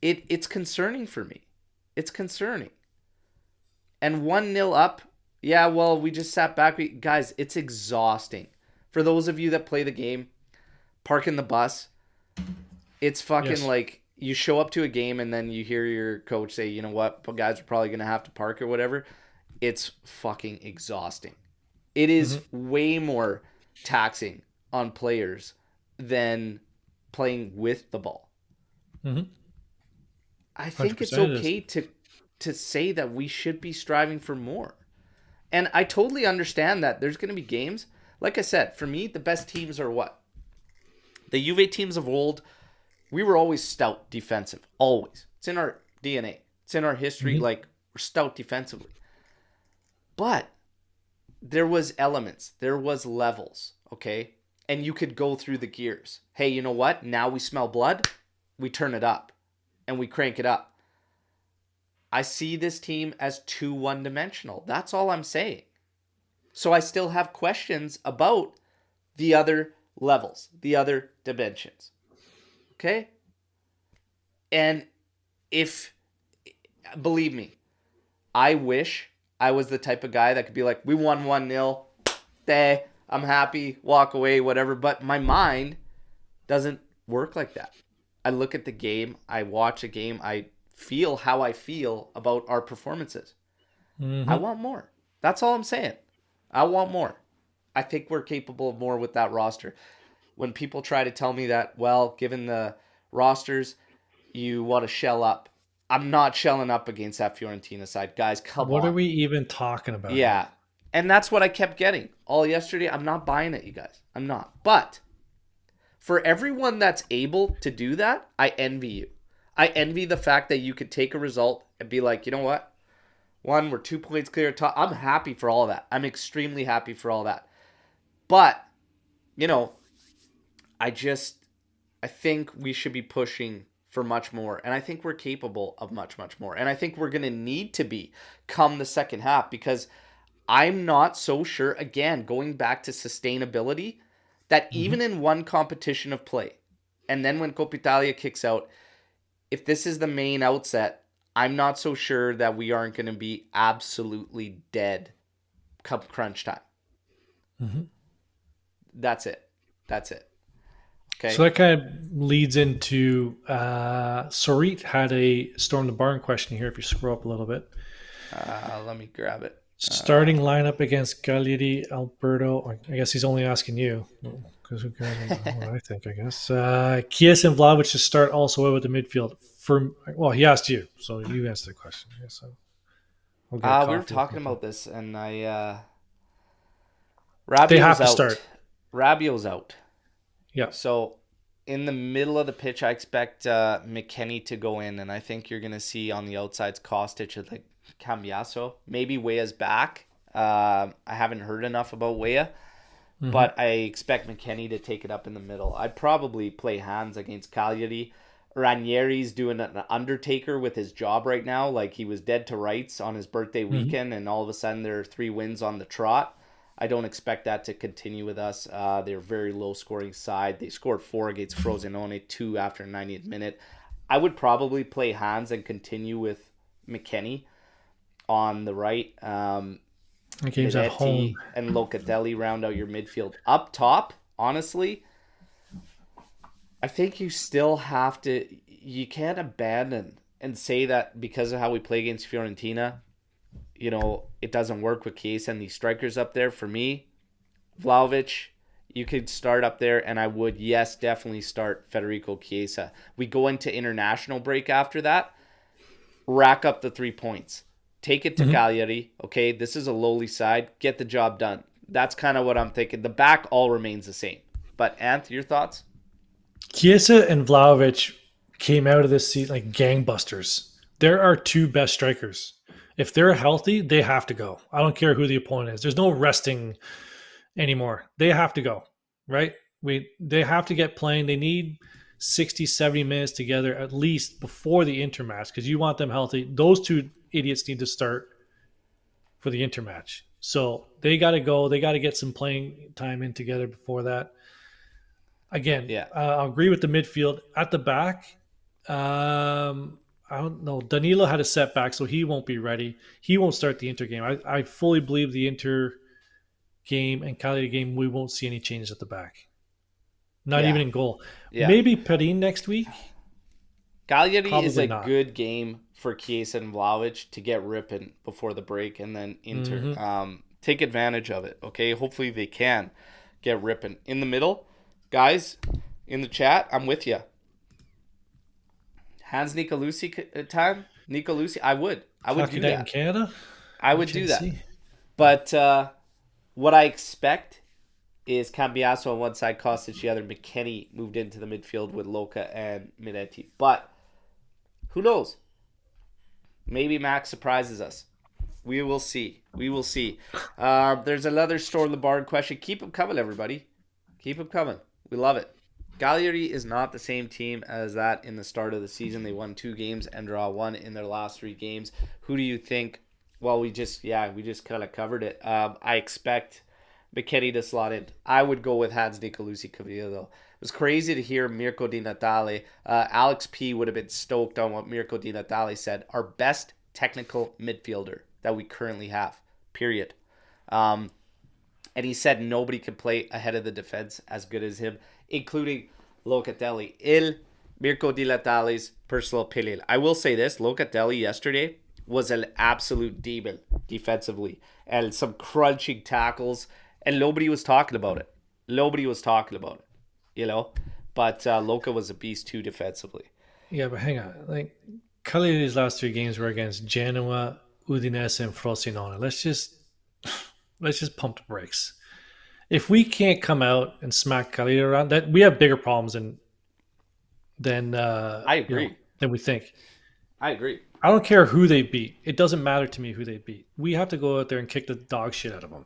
it's concerning for me. It's concerning. And 1-0 up Yeah, well, we just sat back. Guys, it's exhausting. For those of you that play the game, parking the bus, it's fucking Yes. like you show up to a game and then you hear your coach say, you know what, guys are probably going to have to park or whatever. It's fucking exhausting. It is Mm-hmm. way more taxing on players than playing with the ball. Mm-hmm. I Hundred think it's percent. It is. okay to say that we should be striving for more. And I totally understand that there's going to be games. Like I said, for me, the best teams are what? The Juve teams of old, we were always stout defensive. Always. It's in our DNA. It's in our history. Mm-hmm. Like, we're stout defensively. But there was elements. There was levels. Okay? And you could go through the gears. Hey, you know what? Now we smell blood. We turn it up. And we crank it up. I see this team as too one-dimensional. That's all I'm saying. So I still have questions about the other levels, the other dimensions. Okay? And if, believe me, I wish I was the type of guy that could be like, we won 1-0, I'm happy, walk away, whatever. But my mind doesn't work like that. I look at the game, I watch a game, I feel how I feel about our performances. I Mm-hmm. want more. That's all I'm saying. I want more. I think we're capable of more with that roster. When people try to tell me that, well, given the rosters, you want to shell up. I'm not shelling up against that Fiorentina side. Guys, come What are on. we even talking about here? Yeah. And that's what I kept getting all yesterday. I'm not buying it, you guys. I'm not. But for everyone that's able to do that, I envy you. I envy the fact that you could take a result and be like, you know what? One, we're 2 points clear. I'm happy for all that. I'm extremely happy for all that. But, you know, I just, I think we should be pushing for much more. And I think we're capable of much, much more. And I think we're going to need to be come the second half because I'm not so sure, again, going back to sustainability, that Mm-hmm. even in one competition of play, and then when Coppa Italia kicks out, if this is the main outset, I'm not so sure that we aren't going to be absolutely dead come crunch time. Mm-hmm. That's it. That's it. So Okay. that kind of leads into Sarit had a storm the barn question here. If you scroll up a little bit, Let me grab it. starting lineup against Cagliari, Alberto. I guess he's only asking you because who cares what I think? I guess Kies and Vlahovic to start also with the midfield. For well, he asked you, so you answered the question. I guess I'll get a We were coffee or talking something. about this, and They Rabiot's have to out. start. Rabiot's out. Yeah. So in the middle of the pitch, I expect McKennie to go in, and I think you're gonna see on the outsides Kostic and like Cambiaso. Maybe Weah's back. I haven't heard enough about Weah, Mm-hmm. but I expect McKennie to take it up in the middle. I'd probably play hands against Cagliari. Ranieri's doing an undertaker with his job right now. Like he was dead to rights on his birthday Mm-hmm. weekend, and all of a sudden there are 3 wins on the trot. I don't expect that to continue with us. They're a very low scoring side. They scored 4 against Frosinone, 2 after 90th minute. I would probably play hands and continue with McKennie on the right. The game's at home. Miretti and Locatelli round out your midfield. Up top, honestly, I think you still have to. You can't abandon and say that because of how we play against Fiorentina, it doesn't work with Chiesa and these strikers up there. For me, Vlahovic, you could start up there, and I would, yes, definitely start Federico Chiesa. We go into international break after that, rack up the 3 points. Take it to Mm-hmm. Cagliari. Okay, this is a lowly side. Get the job done. That's kind of what I'm thinking. The back all remains the same. But Ant, your thoughts? Chiesa and Vlahovic came out of this season like gangbusters. They're our two best strikers. If they're healthy, they have to go. I don't care who the opponent is. There's no resting anymore. They have to go, right? They have to get playing. They need 60, 70 minutes together at least before the intermatch because you want them healthy. Those two idiots need to start for the intermatch. So they got to go. They got to get some playing time in together before that. Again, Yeah. I'll agree with the midfield at the back. I don't know. Danilo had a setback, so he won't be ready. He won't start the Inter game. I fully believe the Inter game and Cagliari game, we won't see any changes at the back. Not Yeah, even in goal. yeah. Maybe Perin next week. Cagliari is Probably a not. good game for Chiesa and Vlahovic to get ripping before the break and then Inter. Hmm. Take advantage of it, okay? Hopefully they can get ripping. In the middle, guys, in the chat, I'm with you. Hans Nicolucci time? Nicolucci? I would. I would Hockey do night in that. Canada, I would do that. HNC. But what I expect is Cambiaso on one side, Kostic the other. McKennie moved into the midfield with Luca and Miretti. But who knows? Maybe Max surprises us. We will see. We will see. There's another store in the barn question. Keep them coming, everybody. Keep them coming. We love it. Cagliari is not the same team as that in the start of the season. They won 2 games and draw 1 in their last 3 games. Who do you think? Well, we just kind of covered it. I expect McKennie to slot in. I would go with Hans Nicolucci Cavilla though. It was crazy to hear Mirko Di Natale. Alex P would have been stoked on what Mirko Di Natale said. Our best technical midfielder that we currently have. Period. Um, and he said nobody can play ahead of the defense as good as him, including Locatelli. Mirko Di Natale's personal opinion. I will say this: Locatelli yesterday was an absolute demon defensively, and some crunching tackles, and nobody was talking about it. Nobody was talking about it, you know. But Loca was a beast too defensively. Yeah, but hang on. Like Cagliari's last 3 games were against Genoa, Udinese, and Frosinone. Let's just pump the brakes. If we can't come out and smack Cagliari around, that we have bigger problems than I agree. than we think. I agree. I don't care who they beat. It doesn't matter to me who they beat. We have to go out there and kick the dog shit out of them.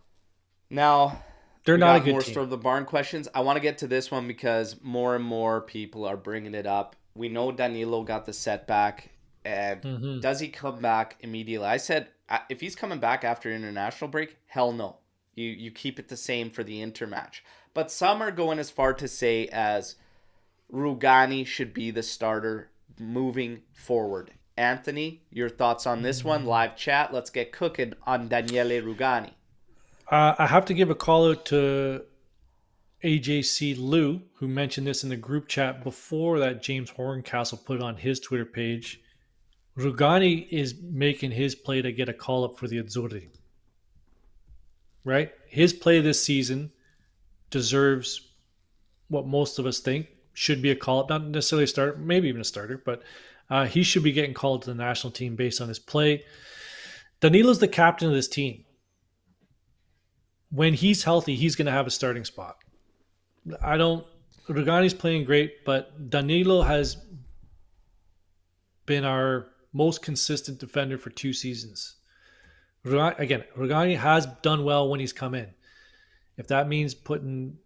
Now, They're we not a got good more team. Store of the Barn questions. I want to get to this one because more and more people are bringing it up. We know Danilo got the setback. And Hmm. does he come back immediately? I said, if he's coming back after international break, hell no. You keep it the same for the Inter match. But some are going as far to say as Rugani should be the starter moving forward. Anthony, your thoughts on this one? Live chat. Let's get cooking on Daniele Rugani. I have to give a call out to AJC Lou, who mentioned this in the group chat before that James Horncastle put it on his Twitter page. Rugani is making his play to get a call up for the Azzurri, right? His play this season deserves what most of us think should be a call up, not necessarily a starter, maybe even a starter, but he should be getting called to the national team based on his play. Danilo's the captain of this team. When he's healthy, he's going to have a starting spot. I don't. Rugani's playing great, but Danilo has been our most consistent defender for 2 seasons. Again, Rugani has done well when he's come in. If that means putting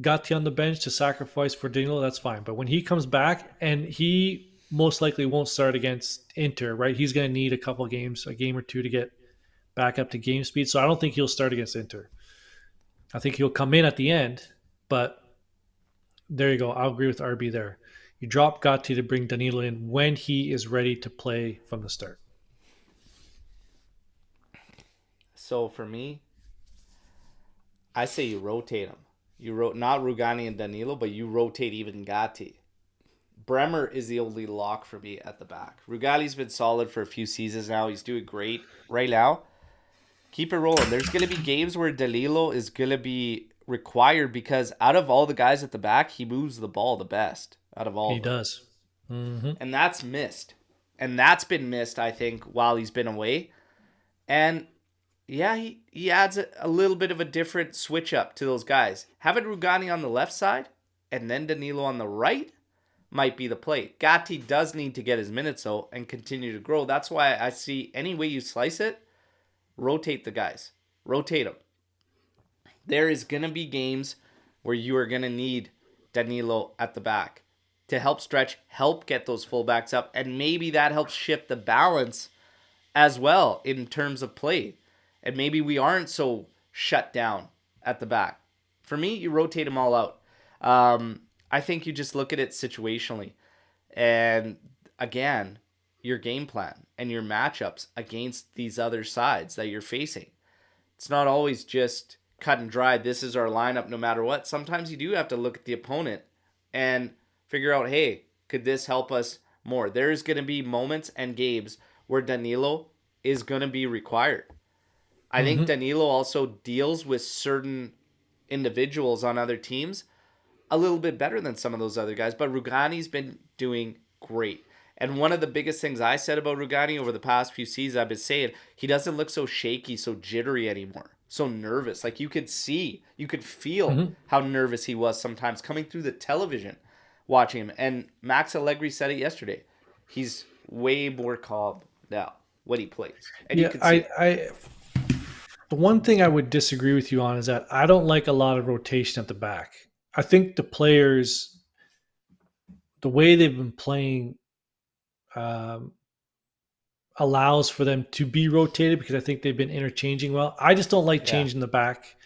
Gatti on the bench to sacrifice for Danilo, that's fine. But when he comes back, and he most likely won't start against Inter, right? He's going to need a couple games, a game or two to get back up to game speed. So I don't think he'll start against Inter. I think he'll come in at the end, but there you go. I'll agree with RB there. You drop Gatti to bring Danilo in when he is ready to play from the start. So for me, I say you rotate them. Not Rugani and Danilo, but you rotate even Gatti. Bremer is the only lock for me at the back. Rugani's been solid for a few seasons now. He's doing great right now. Keep it rolling. There's going to be games where Danilo is going to be required because out of all the guys at the back, he moves the ball the best out of all He of them. does. Mm-hmm. And that's missed. And that's been missed, I think, while he's been away. And yeah, he adds a little bit of a different switch up to those guys. Having Rugani on the left side and then Danilo on the right might be the play. Gatti does need to get his minutes though and continue to grow. That's why I see any way you slice it, rotate the guys. Rotate them. There is going to be games where you are going to need Danilo at the back to help stretch, help get those fullbacks up, and maybe that helps shift the balance as well in terms of play. And maybe we aren't so shut down at the back. For me, you rotate them all out. I think you just look at it situationally. And again, your game plan and your matchups against these other sides that you're facing. It's not always just cut and dry. This is our lineup no matter what. Sometimes you do have to look at the opponent and figure out, hey, could this help us more? There's going to be moments and games where Danilo is going to be required. I think Mm-hmm. Danilo also deals with certain individuals on other teams a little bit better than some of those other guys, but Rugani's been doing great. And one of the biggest things I said about Rugani over the past few seasons, I've been saying, he doesn't look so shaky, so jittery anymore, so nervous. Like you could see, you could feel Mm-hmm. how nervous he was sometimes coming through the television watching him. And Max Allegri said it yesterday. He's way more calm now when he plays. And you Yeah, can see it. the one thing I would disagree with you on is that I don't like a lot of rotation at the back. I think the players, the way they've been playing, um, allows for them to be rotated because I think they've been interchanging well. I just don't like Yeah. changing the back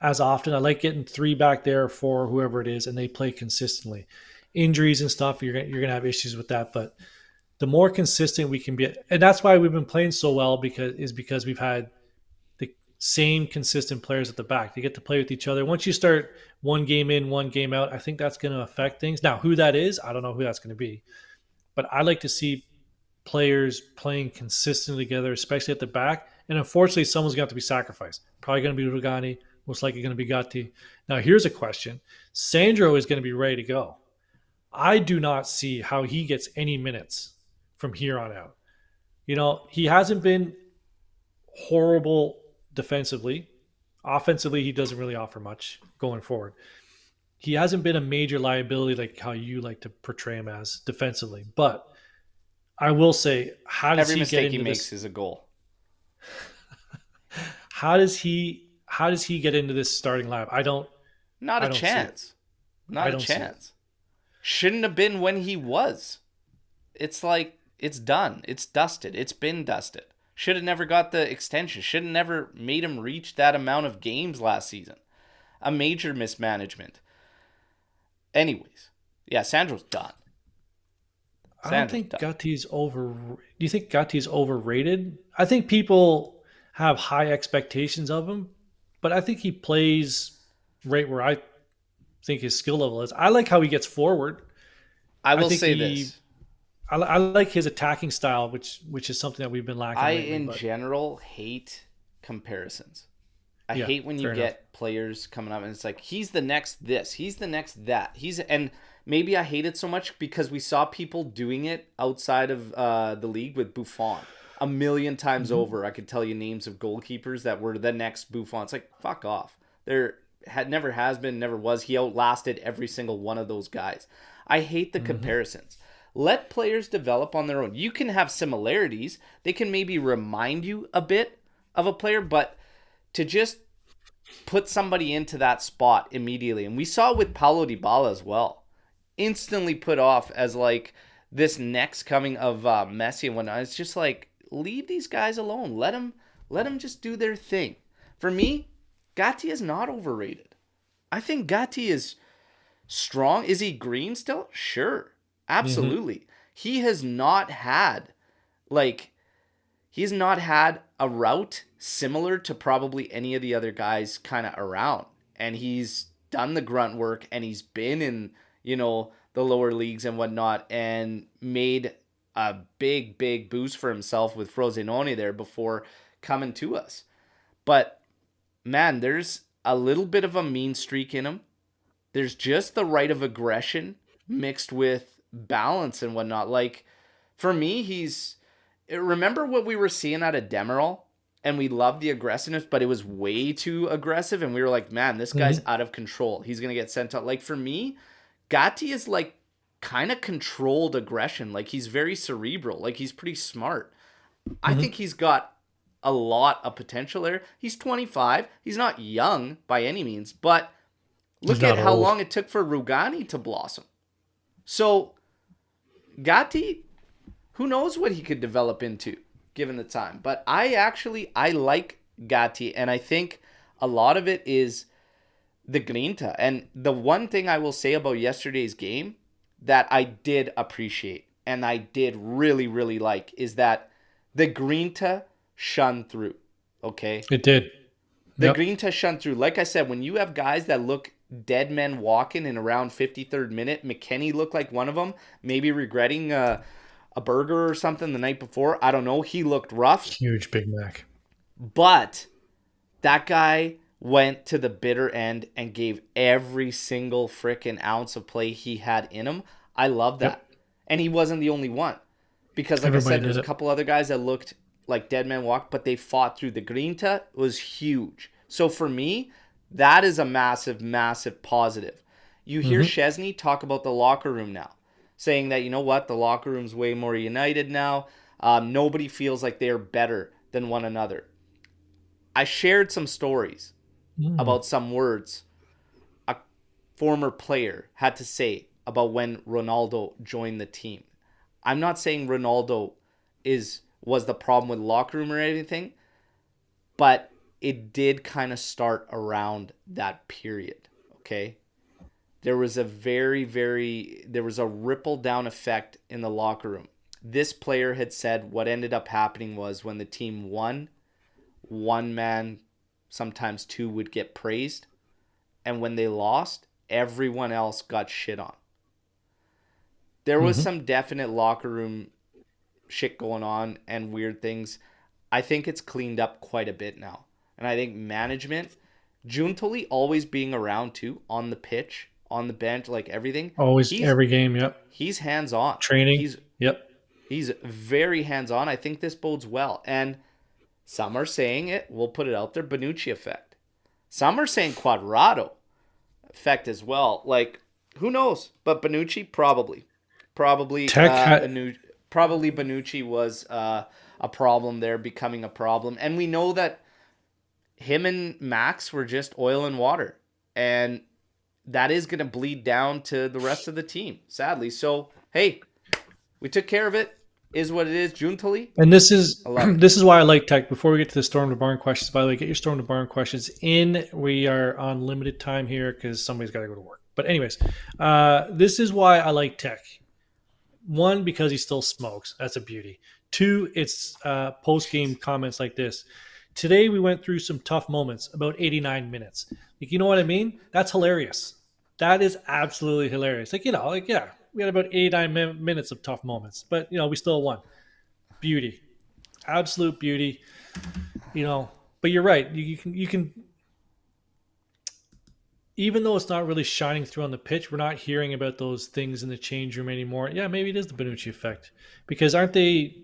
as often. I like getting three back there, four, whoever it is, and they play consistently. Injuries and stuff, you're gonna have issues with that, but the more consistent we can be, and that's why we've been playing so well because we've had the same consistent players at the back. They get to play with each other. Once you start one game in, one game out, I think that's going to affect things. Now, who that is, I don't know who that's going to be, but I like to see players playing consistently together, especially at the back. And unfortunately, someone's going to have to be sacrificed. Probably going to be Rugani, most likely going to be Gatti. Now, here's a question: Sandro is going to be ready to go. I do not see how he gets any minutes from here on out. He hasn't been horrible defensively. Offensively, he doesn't really offer much going forward. He hasn't been a major liability like how you like to portray him as defensively. But I will say, how does Every he get mistake he into makes this? is a goal. How does he get into this starting lineup? Not a I don't see it. chance. Not I a don't see it. chance. Shouldn't have been when he was. It's like it's done. It's dusted. It's been dusted. Should have never got the extension. Should have never made him reach that amount of games last season. A major mismanagement. Anyways, yeah, Sandro's done. I don't Sandro's think done. Gatti's over. Do you think Gatti's overrated? I think people have high expectations of him, but I think he plays right where I think his skill level is. I like how he gets forward. I I will think say he. this. I like his attacking style, which is something that we've been lacking I lately. in But general hate comparisons. I yeah, hate when you fair enough. get players coming up and it's like he's the next this, he's the next that. He's and maybe I hate it so much because we saw people doing it outside of the league with Buffon a million times Hmm. over. I could tell you names of goalkeepers that were the next Buffon. It's like fuck off. There had never has been, never was. He outlasted every single one of those guys. I hate the Hmm. comparisons. Let players develop on their own. You can have similarities. They can maybe remind you a bit of a player, but to just put somebody into that spot immediately. And we saw with Paulo Dybala as well. Instantly put off as like this next coming of Messi and whatnot. It's just like leave these guys alone. Let them just do their thing. For me, Gatti is not overrated. I think Gatti is strong. Is he green still? Sure. Hmm. Absolutely. He has not had like he's not had a route similar to probably any of the other guys kind of around. And he's done the grunt work and he's been in, the lower leagues and whatnot and made a big, big boost for himself with Frosinone there before coming to us. But man, there's a little bit of a mean streak in him. There's just the right of aggression mixed with balance and whatnot. Like for me, he's remember what we were seeing out of Demerol, and we loved the aggressiveness, but it was way too aggressive, and we were like, man, this guy's Hmm. out of control. He's gonna get sent out. Like for me, Gatti is like kind of controlled aggression. Like he's very cerebral. Like he's pretty smart. I Hmm. think he's got a lot of potential there. He's 25. He's not young by any means, but He's look at not how old. long it took for Rugani to blossom. So Gatti, who knows what he could develop into given the time. But I like Gatti, and I think a lot of it is the grinta. And the one thing I will say about yesterday's game that I did appreciate. and I did really, really like is that the Grinta shone through. Okay? It did. The Yep. Grinta shone through. Like I said, when you have guys that look dead men walking in around 53rd minute, McKennie looked like one of them, maybe regretting a burger or something the night before. I don't know. He looked rough. Huge Big Mac. But that guy went to the bitter end and gave every single freaking ounce of play he had in him. I love Yep. that. And he wasn't the only one. Because like I Everybody said, did there's a it. couple other guys that looked like dead men walk, but they fought through. The Grinta was huge. So for me, that is a massive, massive positive. You hear Hmm. Chesney talk about the locker room now, saying that, you know what, the locker room's way more united now. Nobody feels like they're better than one another. I shared some stories Mm. about some words a former player had to say about when Ronaldo joined the team. I'm not saying Ronaldo was the problem with locker room or anything, but it did kind of start around that period. Okay, there was a there was a ripple down effect in the locker room. This player had said what ended up happening was when the team won, one man, sometimes two, would get praised, and when they lost, everyone else got shit on. There was Hmm. some definite locker room shit going on and weird things. I think it's cleaned up quite a bit now. And I think management, Juntoli always being around too, on the pitch, on the bench, like everything, Always, he's every game. Yep. he's hands on. Training. He's Yep. he's very hands on. I think this bodes well. And some are saying it, we'll put it out there, Bonucci effect. Some are saying Quadrado effect as well. Like, who knows? But Bonucci, probably. Probably Tech had. probably Bonucci was a problem there, becoming a problem. And we know that him and Max were just oil and water. And that is going to bleed down to the rest of the team, sadly. So, hey, we took care of it. Is what it is. Juntali, And this is I love it. this is why I like Tech. Before we get to the Storm to Barn questions, by the way, get your Storm to Barn questions in. We are on limited time here because somebody's got to go to work. But anyways, this is why I like Tech. One, because he still smokes. That's a beauty. Two, it's post game comments like this. Today we went through some tough moments, about 89 minutes. Like, you know what I mean? That's hilarious. That is absolutely hilarious. Like, yeah, we had about 89 minutes of tough moments, but we still won. Beauty, absolute beauty. But you're right. You can even though it's not really shining through on the pitch, we're not hearing about those things in the change room anymore. Yeah, maybe it is the Benucci effect, because aren't they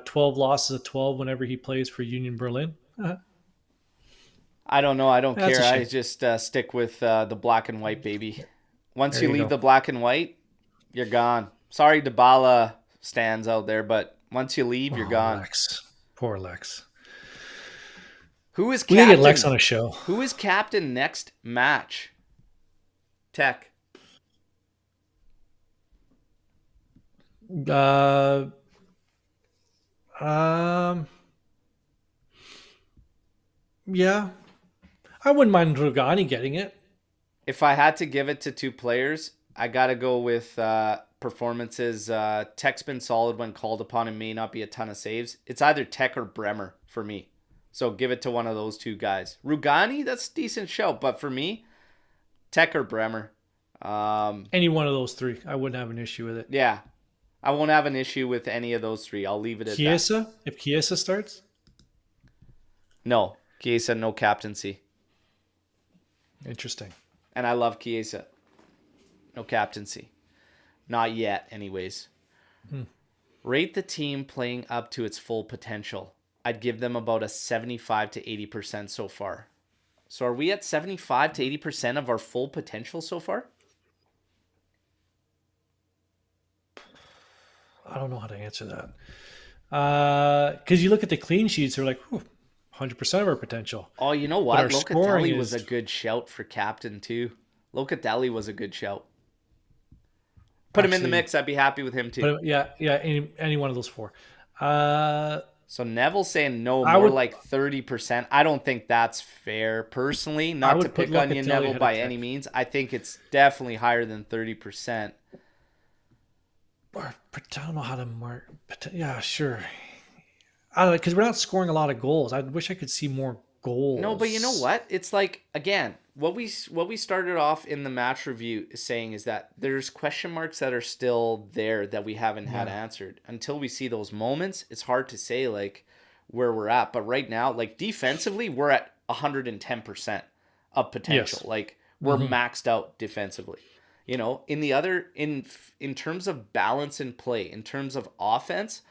12 losses of 12 whenever he plays for Union Berlin? I don't know. I don't That's a care. I shame. just stick with the black and white, baby. Once There you you leave go. the black and white, you're gone. Sorry, Dybala stands out there, but once you leave, you're Oh, gone. Lex, poor Lex. Who is We gotta get Lex on captain? a show. Who is captain next match? Tech. Uh, um, yeah, I wouldn't mind Rugani getting it. If I had to give it to two players, I gotta go with performances. Tech's been solid when called upon and may not be a ton of saves. It's either Tech or Bremer for me. So give it to one of those two guys. Rugani, that's a decent show, but for me, Tech or Bremer. Any one of those three, I wouldn't have an issue with it. Yeah, I won't have an issue with any of those three. I'll leave it at that. Chiesa, if Chiesa starts, No, Chiesa, no captaincy. interesting. And I love Chiesa. No captaincy. Not yet, anyways. Hmm. Rate the team playing up to its full potential. I'd give them about a 75 to 80% so far. So are we at 75 to 80% of our full potential so far? I don't know how to answer that. Because you look at the clean sheets, they're like, 100% of our potential. Oh, you know But our what? scoring Locatelli was a is, good shout for captain too. Locatelli was a good shout. Put him in the actually, mix. I'd be happy with him too. but yeah, any one of those four. Uh, So Neville's saying no, I more would like 30%. I don't think that's fair, personally. I Not to would put pick on you, Locatelli Neville, ahead of by any Tech. means. I think it's definitely higher than 30%. Or I don't know how to mark. Yeah, sure. I don't know because we're not scoring a lot of goals. I wish I could see more No, but you know goals. what? It's like, again, what we started off in the match review saying is that there's question marks that are still there that we haven't had Yeah. answered. Until we see those moments, it's hard to say like where we're at. But right now, like defensively, we're at 110% of potential. Yes. Like we're Hmm. maxed out defensively. In the other in terms of balance and play, in terms of offense,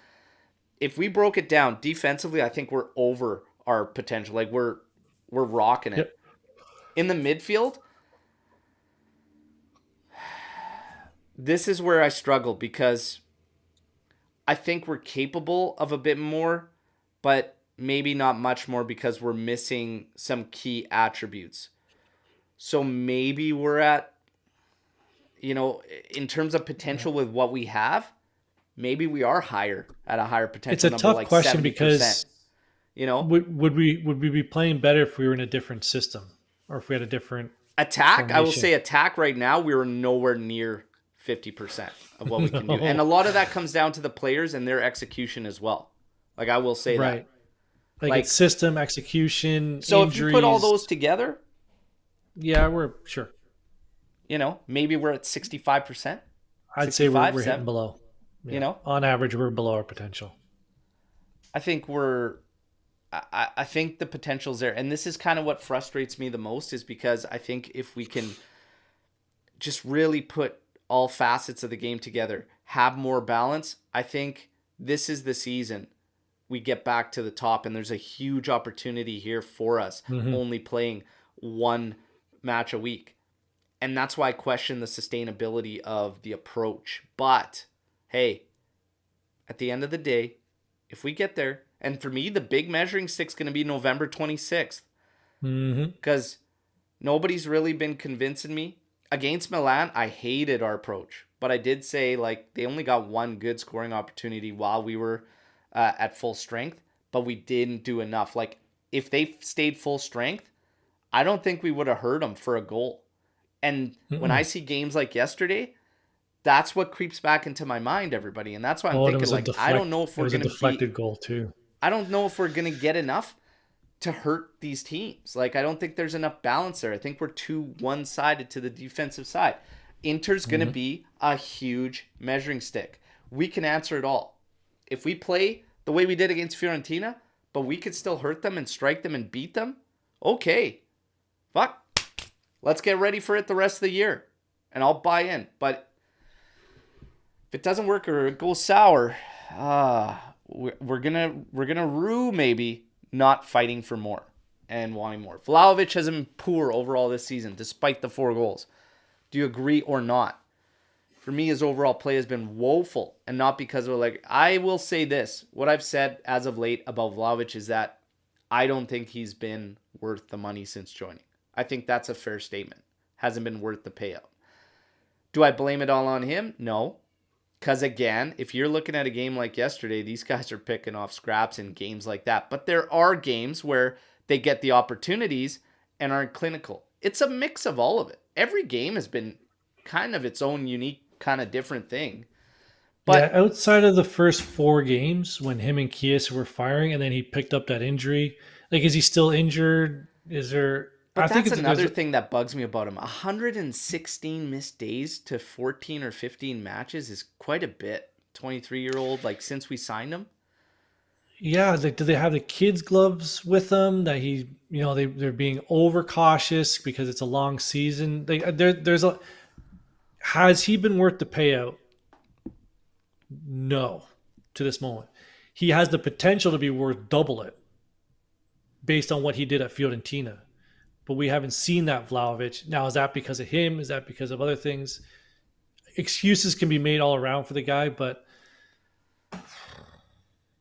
if we broke it down defensively, I think we're over our potential. Like we're rocking it. Yep. In the midfield, this is where I struggle because I think we're capable of a bit more, but maybe not much more because we're missing some key attributes. So maybe we're at, in terms of Yeah. potential with what we have, maybe we are higher at a higher It's potential a number, tough like question 70%. because You know, would we be playing better if we were in a different system or if we had a different attack, I will formation? say attack right now, we're nowhere near 50% of what we can do. And a No. lot of that comes down to the players and their execution as well. Like I will say that. Right. Like it's Like, system, execution, so if you put all injuries. those together, Yeah, we're sure. maybe we're at 65%, I'd say we're 65, we're hitting 7, below. you Yeah. know? On average, we're below our potential. I think I think the potential's there. And this is kind of what frustrates me the most is because I think if we can just really put all facets of the game together, have more balance, I think this is the season we get back to the top. And there's a huge opportunity here for us Hmm. only playing one match a week. And that's why I question the sustainability of the approach. But hey, at the end of the day, if we get there, and for me, the big measuring stick's going to be November 26th Hmm. because nobody's really been convincing me. Against Milan, I hated our approach, but I did say like they only got one good scoring opportunity while we were at full strength, but we didn't do enough. Like if they stayed full strength, I don't think we would have hurt them for a goal. And when I Mm-mm. see games like yesterday, that's what creeps back into my mind, everybody. And that's why I'm Oh, and it thinking was a like I don't deflect. know if It we're was a gonna be deflected goal too. I don't know if we're gonna get enough to hurt these teams. Like I don't think there's enough balance there. I think we're too one-sided to the defensive side. Inter's going to Hmm. be a huge measuring stick. We can answer it all. If we play the way we did against Fiorentina, but we could still hurt them and strike them and beat them, okay. Fuck. Let's get ready for it the rest of the year. And I'll buy in. But if it doesn't work or it goes sour, we're gonna rue maybe not fighting for more and wanting more. Vlahovic has been poor overall this season, despite the 4 goals. Do you agree or not? For me, his overall play has been woeful, and not because of like. I will say this: what I've said as of late about Vlahovic is that I don't think he's been worth the money since joining. I think that's a fair statement. Hasn't been worth the payout. Do I blame it all on him? No. Because again, if you're looking at a game like yesterday, these guys are picking off scraps in games like that. But there are games where they get the opportunities and aren't clinical. It's a mix of all of it. Every game has been kind of its own unique, kind of different thing. Yeah, But outside of the first 4 games when him and Kies were firing, and then he picked up that injury. Like, is he still injured? Is there? but I think that's it's there's. another thing that bugs me about him. 116 missed days to 14 or 15 matches is quite a bit. 23-year-old, like since we signed him. Yeah, like, do they have the kids' gloves with them? That they're being overcautious because it's a long season. There's a. Has he been worth the payout? No, to this moment. He has the potential to be worth double it based on what he did at Fiorentina. But we haven't seen that Vlahovic. Now, is that because of him? Is that because of other things? Excuses can be made all around for the guy, but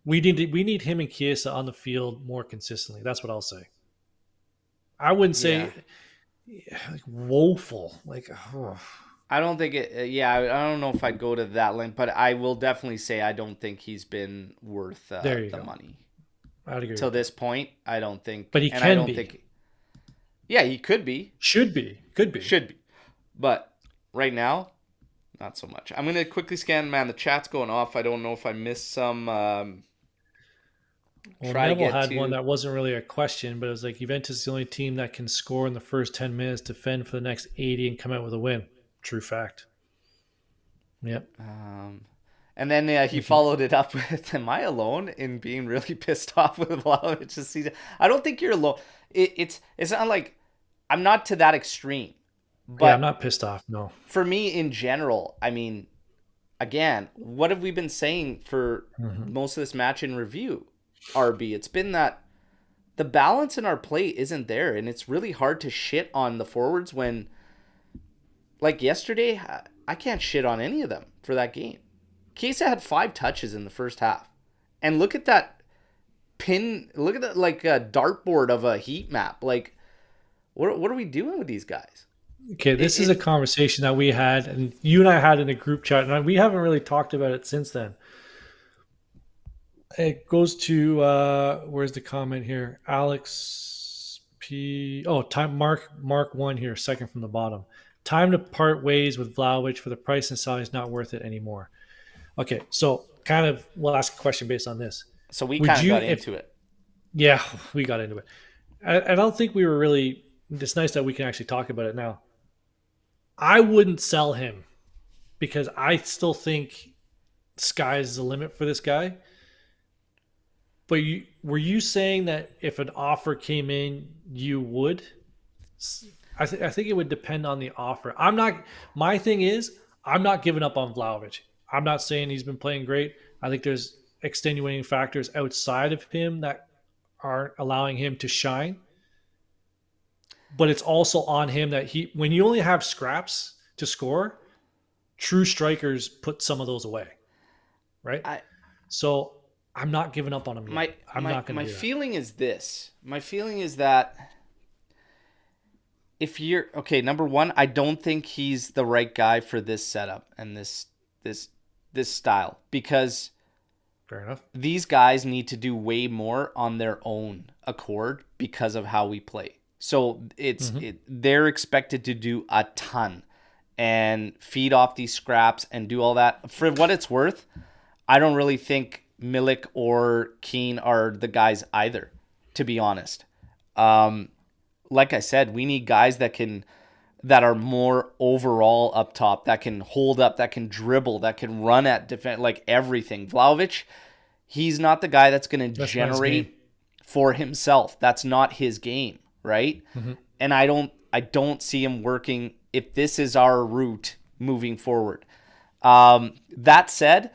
we need him and Chiesa on the field more consistently. That's what I'll say. I wouldn't Yeah. say like woeful. Like, oh, I don't think it. Yeah, I don't know if I'd go to that length, but I will definitely say I don't think he's been worth there you the go. money I'd agree till with this that. point. I don't But think, he and I can don't be, think. Yeah, he could be, should be, could be. should be, but right now, not so much. I'm gonna quickly scan. Man, the chat's going off. I don't know if I missed some. Well, Try to Neville get had one to. that wasn't really a question, but it was like Juventus is the only team that can score in the first 10 minutes, defend for the next 80, and come out with a win. True fact. Yep. And then he If you, followed it up with, "Am I alone in being really pissed off with Vlahovic this season?" I don't think you're alone. It's not like I'm not to that extreme, yeah, I'm but not pissed off. No. for me in general, I mean, again, what have we been saying for Hmm. most of this match in review? RB, it's been that the balance in our play isn't there, and it's really hard to shit on the forwards when, like yesterday, I can't shit on any of them for that game. Kesa had 5 touches in the first half, and look at that pin. Look at that like a dartboard of a heat map. Like, what are we doing with these guys? Okay, It, this is a it conversation that we had, and you and I had in a group chat, and we haven't really talked about it since then. It goes to where's the comment here? Alex P. Oh, time Mark one here, second from the bottom. Time to part ways with Vlahovic for the price and salary is not worth it anymore. Okay, so kind of we'll ask a question based on this. so we Would kind of you got if into it. yeah, we got into it. I don't think we were really it's nice that we can actually talk about it now. I wouldn't sell him because I still think sky's the limit for this guy. But were you saying that if an offer came in, you would? I think it would depend on the offer. I'm not. My thing is, I'm not giving up on Vlahovic. I'm not saying he's been playing great. I think there's extenuating factors outside of him that aren't allowing him to shine. But it's also on him that when you only have scraps to score, true strikers put some of those away, right? I So I'm not giving up on him yet. my I'm my not going my to do that. feeling is this. My feeling is that if you're okay, number one, I don't think he's the right guy for this setup and this this style because Fair enough. these guys need to do way more on their own accord because of how we play. So Mm-hmm. they're expected to do a ton and feed off these scraps and do all that. For what it's worth, I don't really think Milik or Keane are the guys either, to be honest. Like I said, we need guys that are more overall up top, that can hold up, that can dribble, that can run at defense, like everything. Vlahovic, he's not the guy that's going to That's not his game. generate for himself. That's not his game, right? Mm-hmm. And I don't see him working if this is our route moving forward. That said,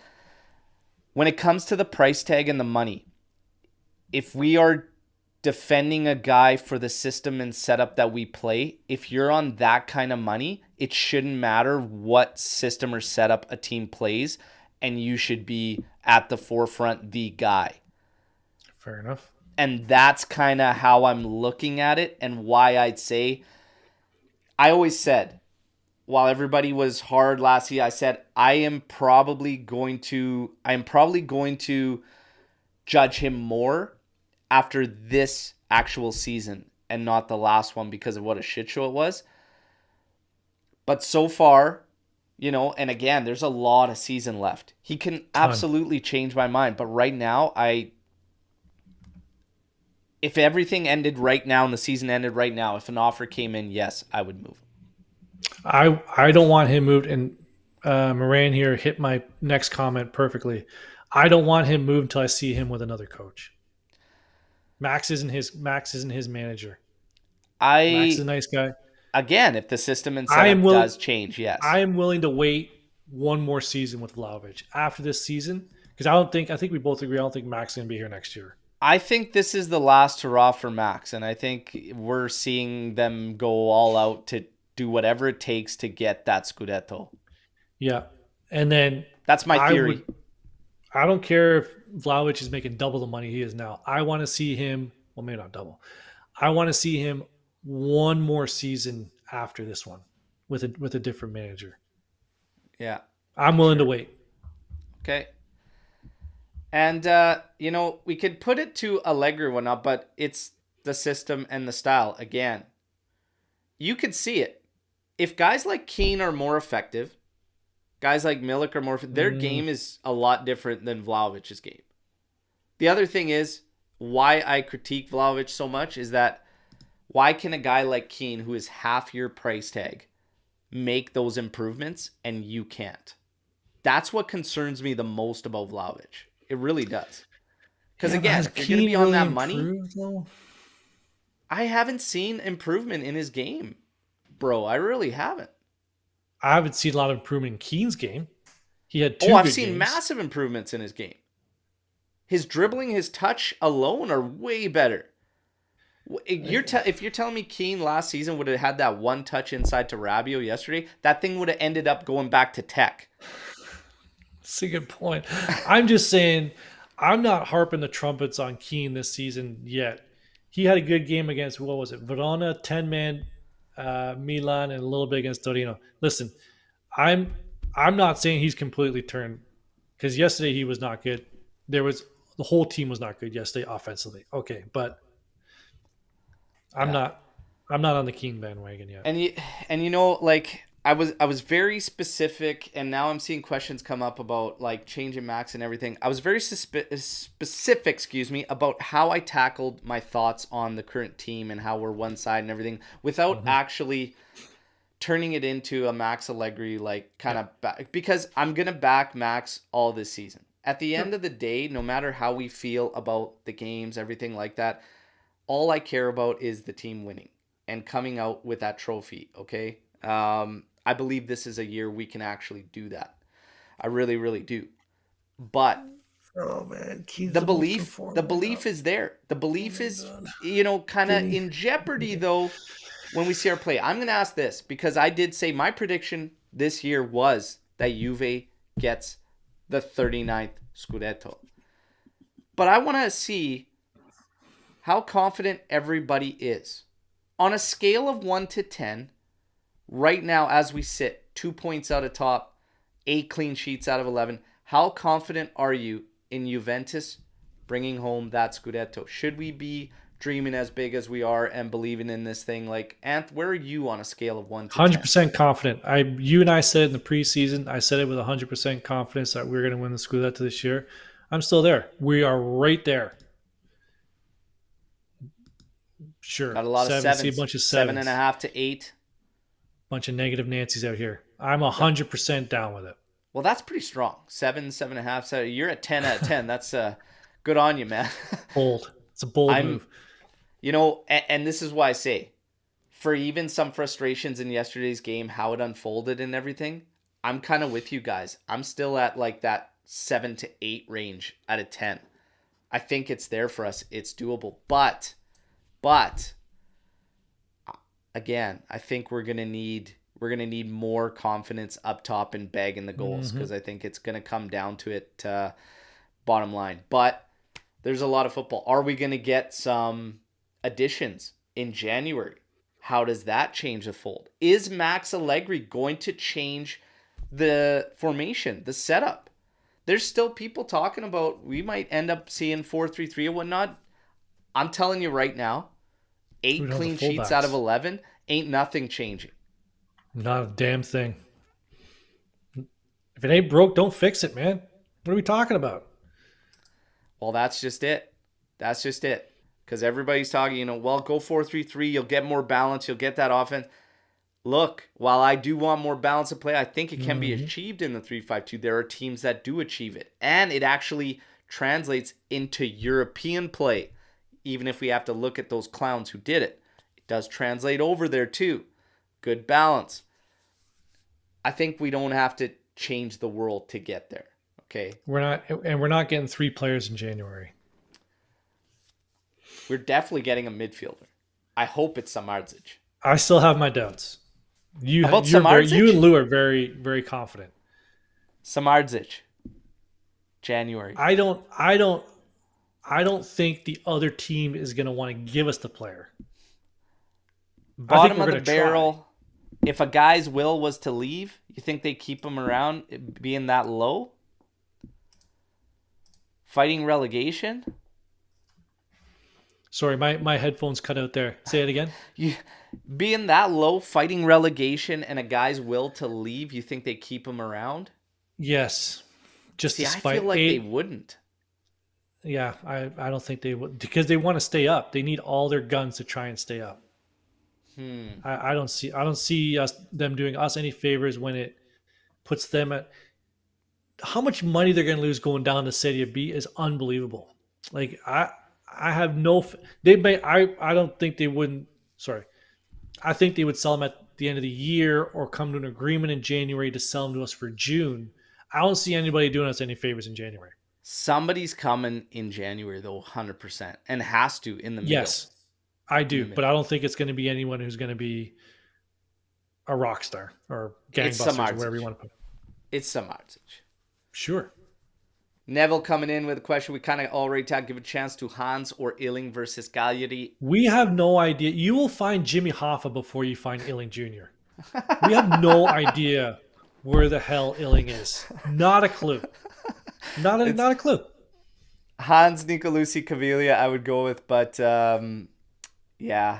when it comes to the price tag and the money, if we are defending a guy for the system and setup that we play, if you're on that kind of money, it shouldn't matter what system or setup a team plays, and you should be at the forefront, the guy. Fair enough. And that's kind of how I'm looking at it and why I'd say, I always said, while everybody was hard last year, I said I am probably going to judge him more after this actual season and not the last one because of what a shit show it was. But so far, and again, there's a lot of season left. He can Ton. absolutely change my mind, but right now, if everything ended right now and the season ended right now, if an offer came in, yes, I would move. I don't want him moved, and Moran here hit my next comment perfectly. I don't want him moved until I see him with another coach. Max isn't his manager. Max is I a nice guy. Again, if the system and I am setup willing. does change, yes. I am willing to wait one more season with Vlahovic after this season because I think we both agree. I don't think Max is going to be here next year. I think this is the last hurrah for Max, and I think we're seeing them go all out to do whatever it takes to get that Scudetto. Yeah, and then That's my I theory. would. I don't care if Vlahovic is making double the money he is now. I want to see him. Well, maybe not double. I want to see him one more season after this one with a different manager. Yeah, I'm for willing to sure. wait. Okay. And, we could put it to Allegri or whatnot, but it's the system and the style. Again, you could see it. If guys like Keane are more effective, Guys like Milik or Morphy, their Mm, game is a lot different than Vlahovic's game. The other thing is why I critique Vlahovic so much is that why can a guy like Keane, who is half your price tag, make those improvements and you can't? That's what concerns me the most about Vlahovic. It really does. Because yeah, but again, has if you're going to be Keane on really that money, improved though? I haven't seen improvement in his game, bro. I really haven't. I haven't seen a lot of improvement in Keane's game. He had Oh, two I've good seen games. massive improvements in his game. His dribbling, his touch alone are way better. If you're telling me Keane last season would have had that one touch inside to Rabiot yesterday, that thing would have ended up going back to Tech. That's a good point. I'm just saying, I'm not harping the trumpets on Keane this season yet. He had a good game against, what was it, Verona, 10-man, Milan, and a little bit against Torino. Listen, I'm I'm not saying he's completely turned, because yesterday he was not good. There was the whole team was not good yesterday offensively. Okay, but I'm Yeah. not I'm not on the Keane bandwagon yet. And you know, like I was very specific, and now I'm seeing questions come up about like changing max and everything. I was very specific, excuse me, about how I tackled my thoughts on the current team and how we're one side and everything, without Mm-hmm. actually turning it into a Max Allegri like kind Yeah. of back, because I'm gonna back Max all this season. At the Sure. end of the day, no matter how we feel about the games, everything like that, all I care about is the team winning and coming out with that trophy. Okay. I believe this is a year we can actually do that. I really, really do. But Oh man, Keane's the the most belief, the informed right now. belief is there. The Oh belief my is, god, kind of Vinny. in jeopardy though when we see our play. I'm going to ask this because I did say my prediction this year was that Juve gets the 39th Scudetto. But I want to see how confident everybody is. On a scale of 1 to 10, right now as we sit, 2 points out of top, 8 clean sheets out of 11, how confident are you in Juventus bringing home that Scudetto? Should we be dreaming as big as we are and believing in this thing? Like, Anth, where are you on a scale of 1 to 10? 100% confident. You and I said in the preseason, I said it with 100% confidence that we are going to win the Scudetto this year. I'm still there. We are right there. Sure, Got a lot of seven. See a sevens, bunch of seven and a sevens, half to 8. bunch of negative Nancy's out here. I'm That 100% down with it. Well, that's pretty strong. 7, 7.5. So you're at 10 out of 10. That's good on you, man. Bold. It's a bold I'm, move. and this is why I say, for even some frustrations in yesterday's game, how it unfolded and everything, I'm kind of with you guys. I'm still at like that 7 to 8 range out of 10. I think it's there for us. It's doable. But again, I think we're gonna need more confidence up top and bagging the goals, Mm-hmm. because I think it's gonna come down to it. Bottom line, but there's a lot of football. Are we gonna get some additions in January? How does that change the fold? Is Max Allegri going to change the formation, the setup? There's still people talking about we might end up seeing 4-3-3 and whatnot. I'm telling you right now, We eight don't have clean the sheets out of fullbacks. 11 ain't nothing changing. Not a damn thing. If it ain't broke, don't fix it, man. What are we talking about? Well, that's just it. That's just it. Because everybody's talking, well, go 4-3-3. You'll get more balance. You'll get that offense. Look, while I do want more balance of play, I think it can be Mm-hmm. achieved in the 3-5-2. There are teams that do achieve it. And it actually translates into European play. Even if we have to look at those clowns who did it, it does translate over there too. Good balance. I think we don't have to change the world to get there. Okay. We're not getting three players in January. We're definitely getting a midfielder. I hope it's Samardzic. I still have my doubts. About You and Samardzic? Lou are very very confident. Samardzic. January. I don't think the other team is going to want to give us the player. I think Bottom we're of the going to try. barrel. If a guy's will was to leave, you think they keep him around being that low? Fighting relegation? Sorry, my headphones cut out there. Say it again. You being that low, fighting relegation, and a guy's will to leave, you think they keep him around? Yes, just See, I feel despite like they eight. wouldn't. Yeah, I don't think they would because they want to stay up. They need all their guns to try and stay up. Hmm. I don't see them doing us any favors when it puts them at how much money they're going to lose going down to Serie B is unbelievable. Like I have no they may I don't think they wouldn't sorry. I think they would sell them at the end of the year or come to an agreement in January to sell them to us for June. I don't see anybody doing us any favors in January. Somebody's coming in January though, 100%, and has to in the middle. Yes, I In the do, but I middle. don't think it's going to be anyone who's going to be a rock star or It's gangbusters or whatever you Samardzic. want to put. It's Samardzic. Sure. Neville coming in with a question we kind of already talked. Give a chance to Hans or Illing versus Cagliari. We have no idea. You will find Jimmy Hoffa before you find Illing Jr. We have no idea where the hell Illing is. Not a clue. It's Not a clue. Hans, Nicolucci, Caviglia, I would go with, but yeah,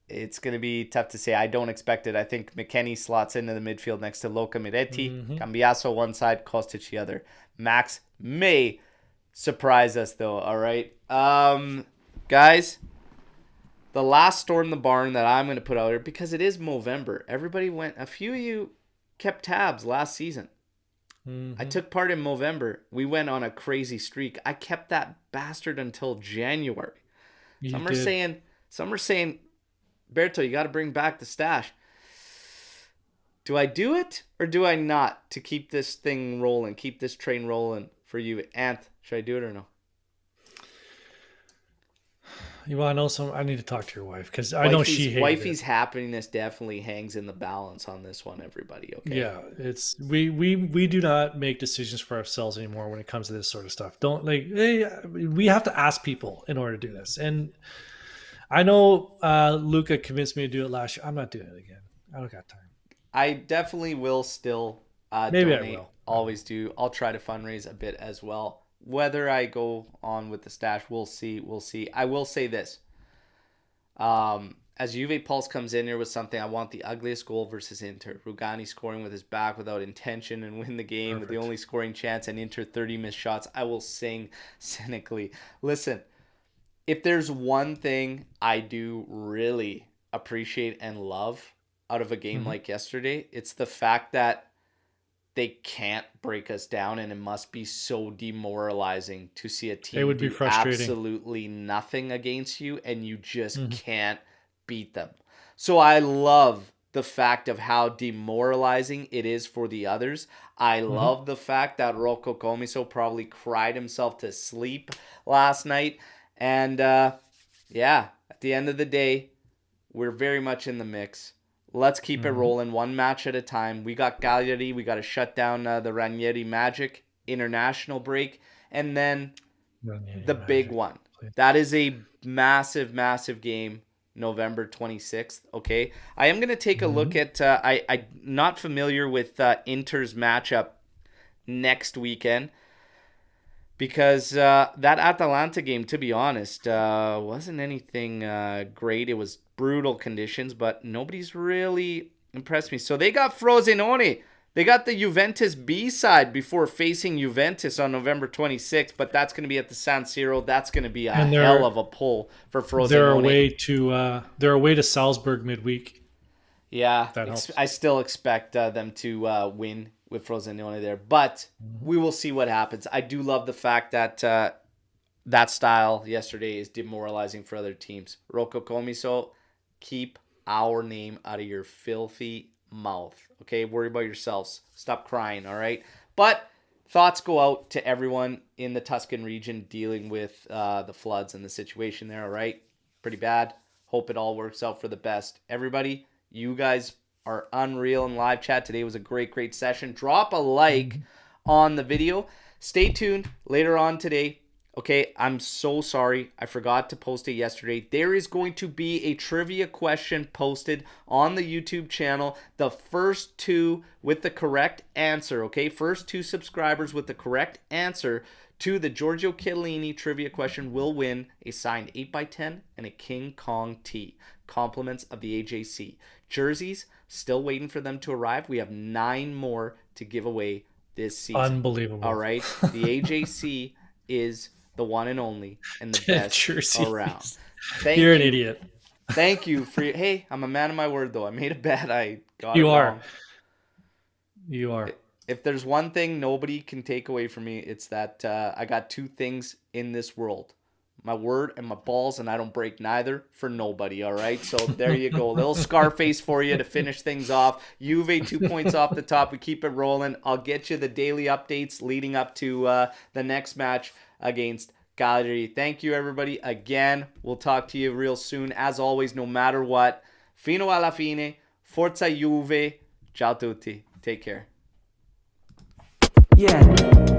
it's going to be tough to say. I don't expect it. I think McKennie slots into the midfield next to Luca, Miretti, Mm-hmm. Cambiaso one side, Kostic the other. Max may surprise us though. All right, guys. The last storm the barn that I'm going to put out here because it is Movember. Everybody went. A few of you kept tabs last season. I Mm-hmm. took part in Movember. We went on a crazy streak. I kept that bastard until January. You Some are did. saying, Berto, you got to bring back the stash. Do I do it or do I not to keep this thing rolling, keep this train rolling for you? Anth, should I do it or no? You want to know some? I need to talk to your wife because I know she hated it. Wifey's happiness definitely hangs in the balance on this one, everybody, okay? Yeah, it's we do not make decisions for ourselves anymore when it comes to this sort of stuff. Don't like hey, we have to ask people in order to do this. And I know Luca convinced me to do it last year. I'm not doing it again. I don't got time. I definitely will still Maybe I donate. will. Always do. I'll try to fundraise a bit as well. Whether I go on with the stash, we'll see. We'll see. I will say this. As Juve Pulse comes in here with something, I want the ugliest goal versus Inter. Rugani scoring with his back without intention and win the game with the Perfect. only scoring chance and Inter 30 missed shots. I will sing cynically. Listen, if there's one thing I do really appreciate and love out of a game Mhm. like yesterday, it's the fact that they can't break us down, and it must be so demoralizing to see a It team would be do frustrating. absolutely nothing against you and you just Mhm. can't beat them. So I love the fact of how demoralizing it is for the others. I Mhm. love the fact that Rocco Comiso probably cried himself to sleep last night. And yeah, at the end of the day, we're very much in the mix. Let's keep it Mhm. rolling one match at a time. We got Cagliari. We got to shut down the Ranieri Magic international break. And then Ranieri the big Magic. one. That is a massive, massive game, November 26th. Okay. I am going to take a look Mhm. at, I'm not familiar with Inter's matchup next weekend because that Atalanta game, to be honest, wasn't anything great. It was brutal conditions, but nobody's really impressed me. So they got Frosinone. They got the Juventus B side before facing Juventus on November 26th, but that's going to be at the San Siro. That's going to be a And hell of a pull for they're Frosinone. away to Salzburg midweek. Yeah, If that helps. I still expect them to win with Frosinone there, but Mhm. we will see what happens. I do love the fact that that style yesterday is demoralizing for other teams. Rocco Comiso, keep our name out of your filthy mouth. Okay, worry about yourselves. Stop crying, all right? But thoughts go out to everyone in the Tuscan region dealing with the floods and the situation there, all right? Pretty bad. Hope it all works out for the best. Everybody, you guys are unreal in live chat. Today was a great, great session. Drop a like Mhm. on the video. Stay tuned later on today. Okay, I'm so sorry. I forgot to post it yesterday. There is going to be a trivia question posted on the YouTube channel. The first two with the correct answer, okay? First two subscribers with the correct answer to the Giorgio Chiellini trivia question will win a signed 8x10 and a King Kong tee. Compliments of the AJC. Jerseys, still waiting for them to arrive. We have 9 more to give away this season. All Unbelievable. right? The AJC is the one and only and the best around. Jerseys. You're Thank an you. idiot. Thank you for your, hey, I'm a man of my word though. I made a bet. I got it You are. wrong. You are. If there's one thing nobody can take away from me, it's that I got 2 things in this world. My word and my balls, and I don't break neither for nobody, all right? So there you go. A little Scarface for you to finish things off. Juve 2 points off the top. We keep it rolling. I'll get you the daily updates leading up to the next match against Cagliari. Thank you, everybody. Again, we'll talk to you real soon. As always, no matter what, fino alla fine, forza Juve. Ciao tutti. Take care. Yeah.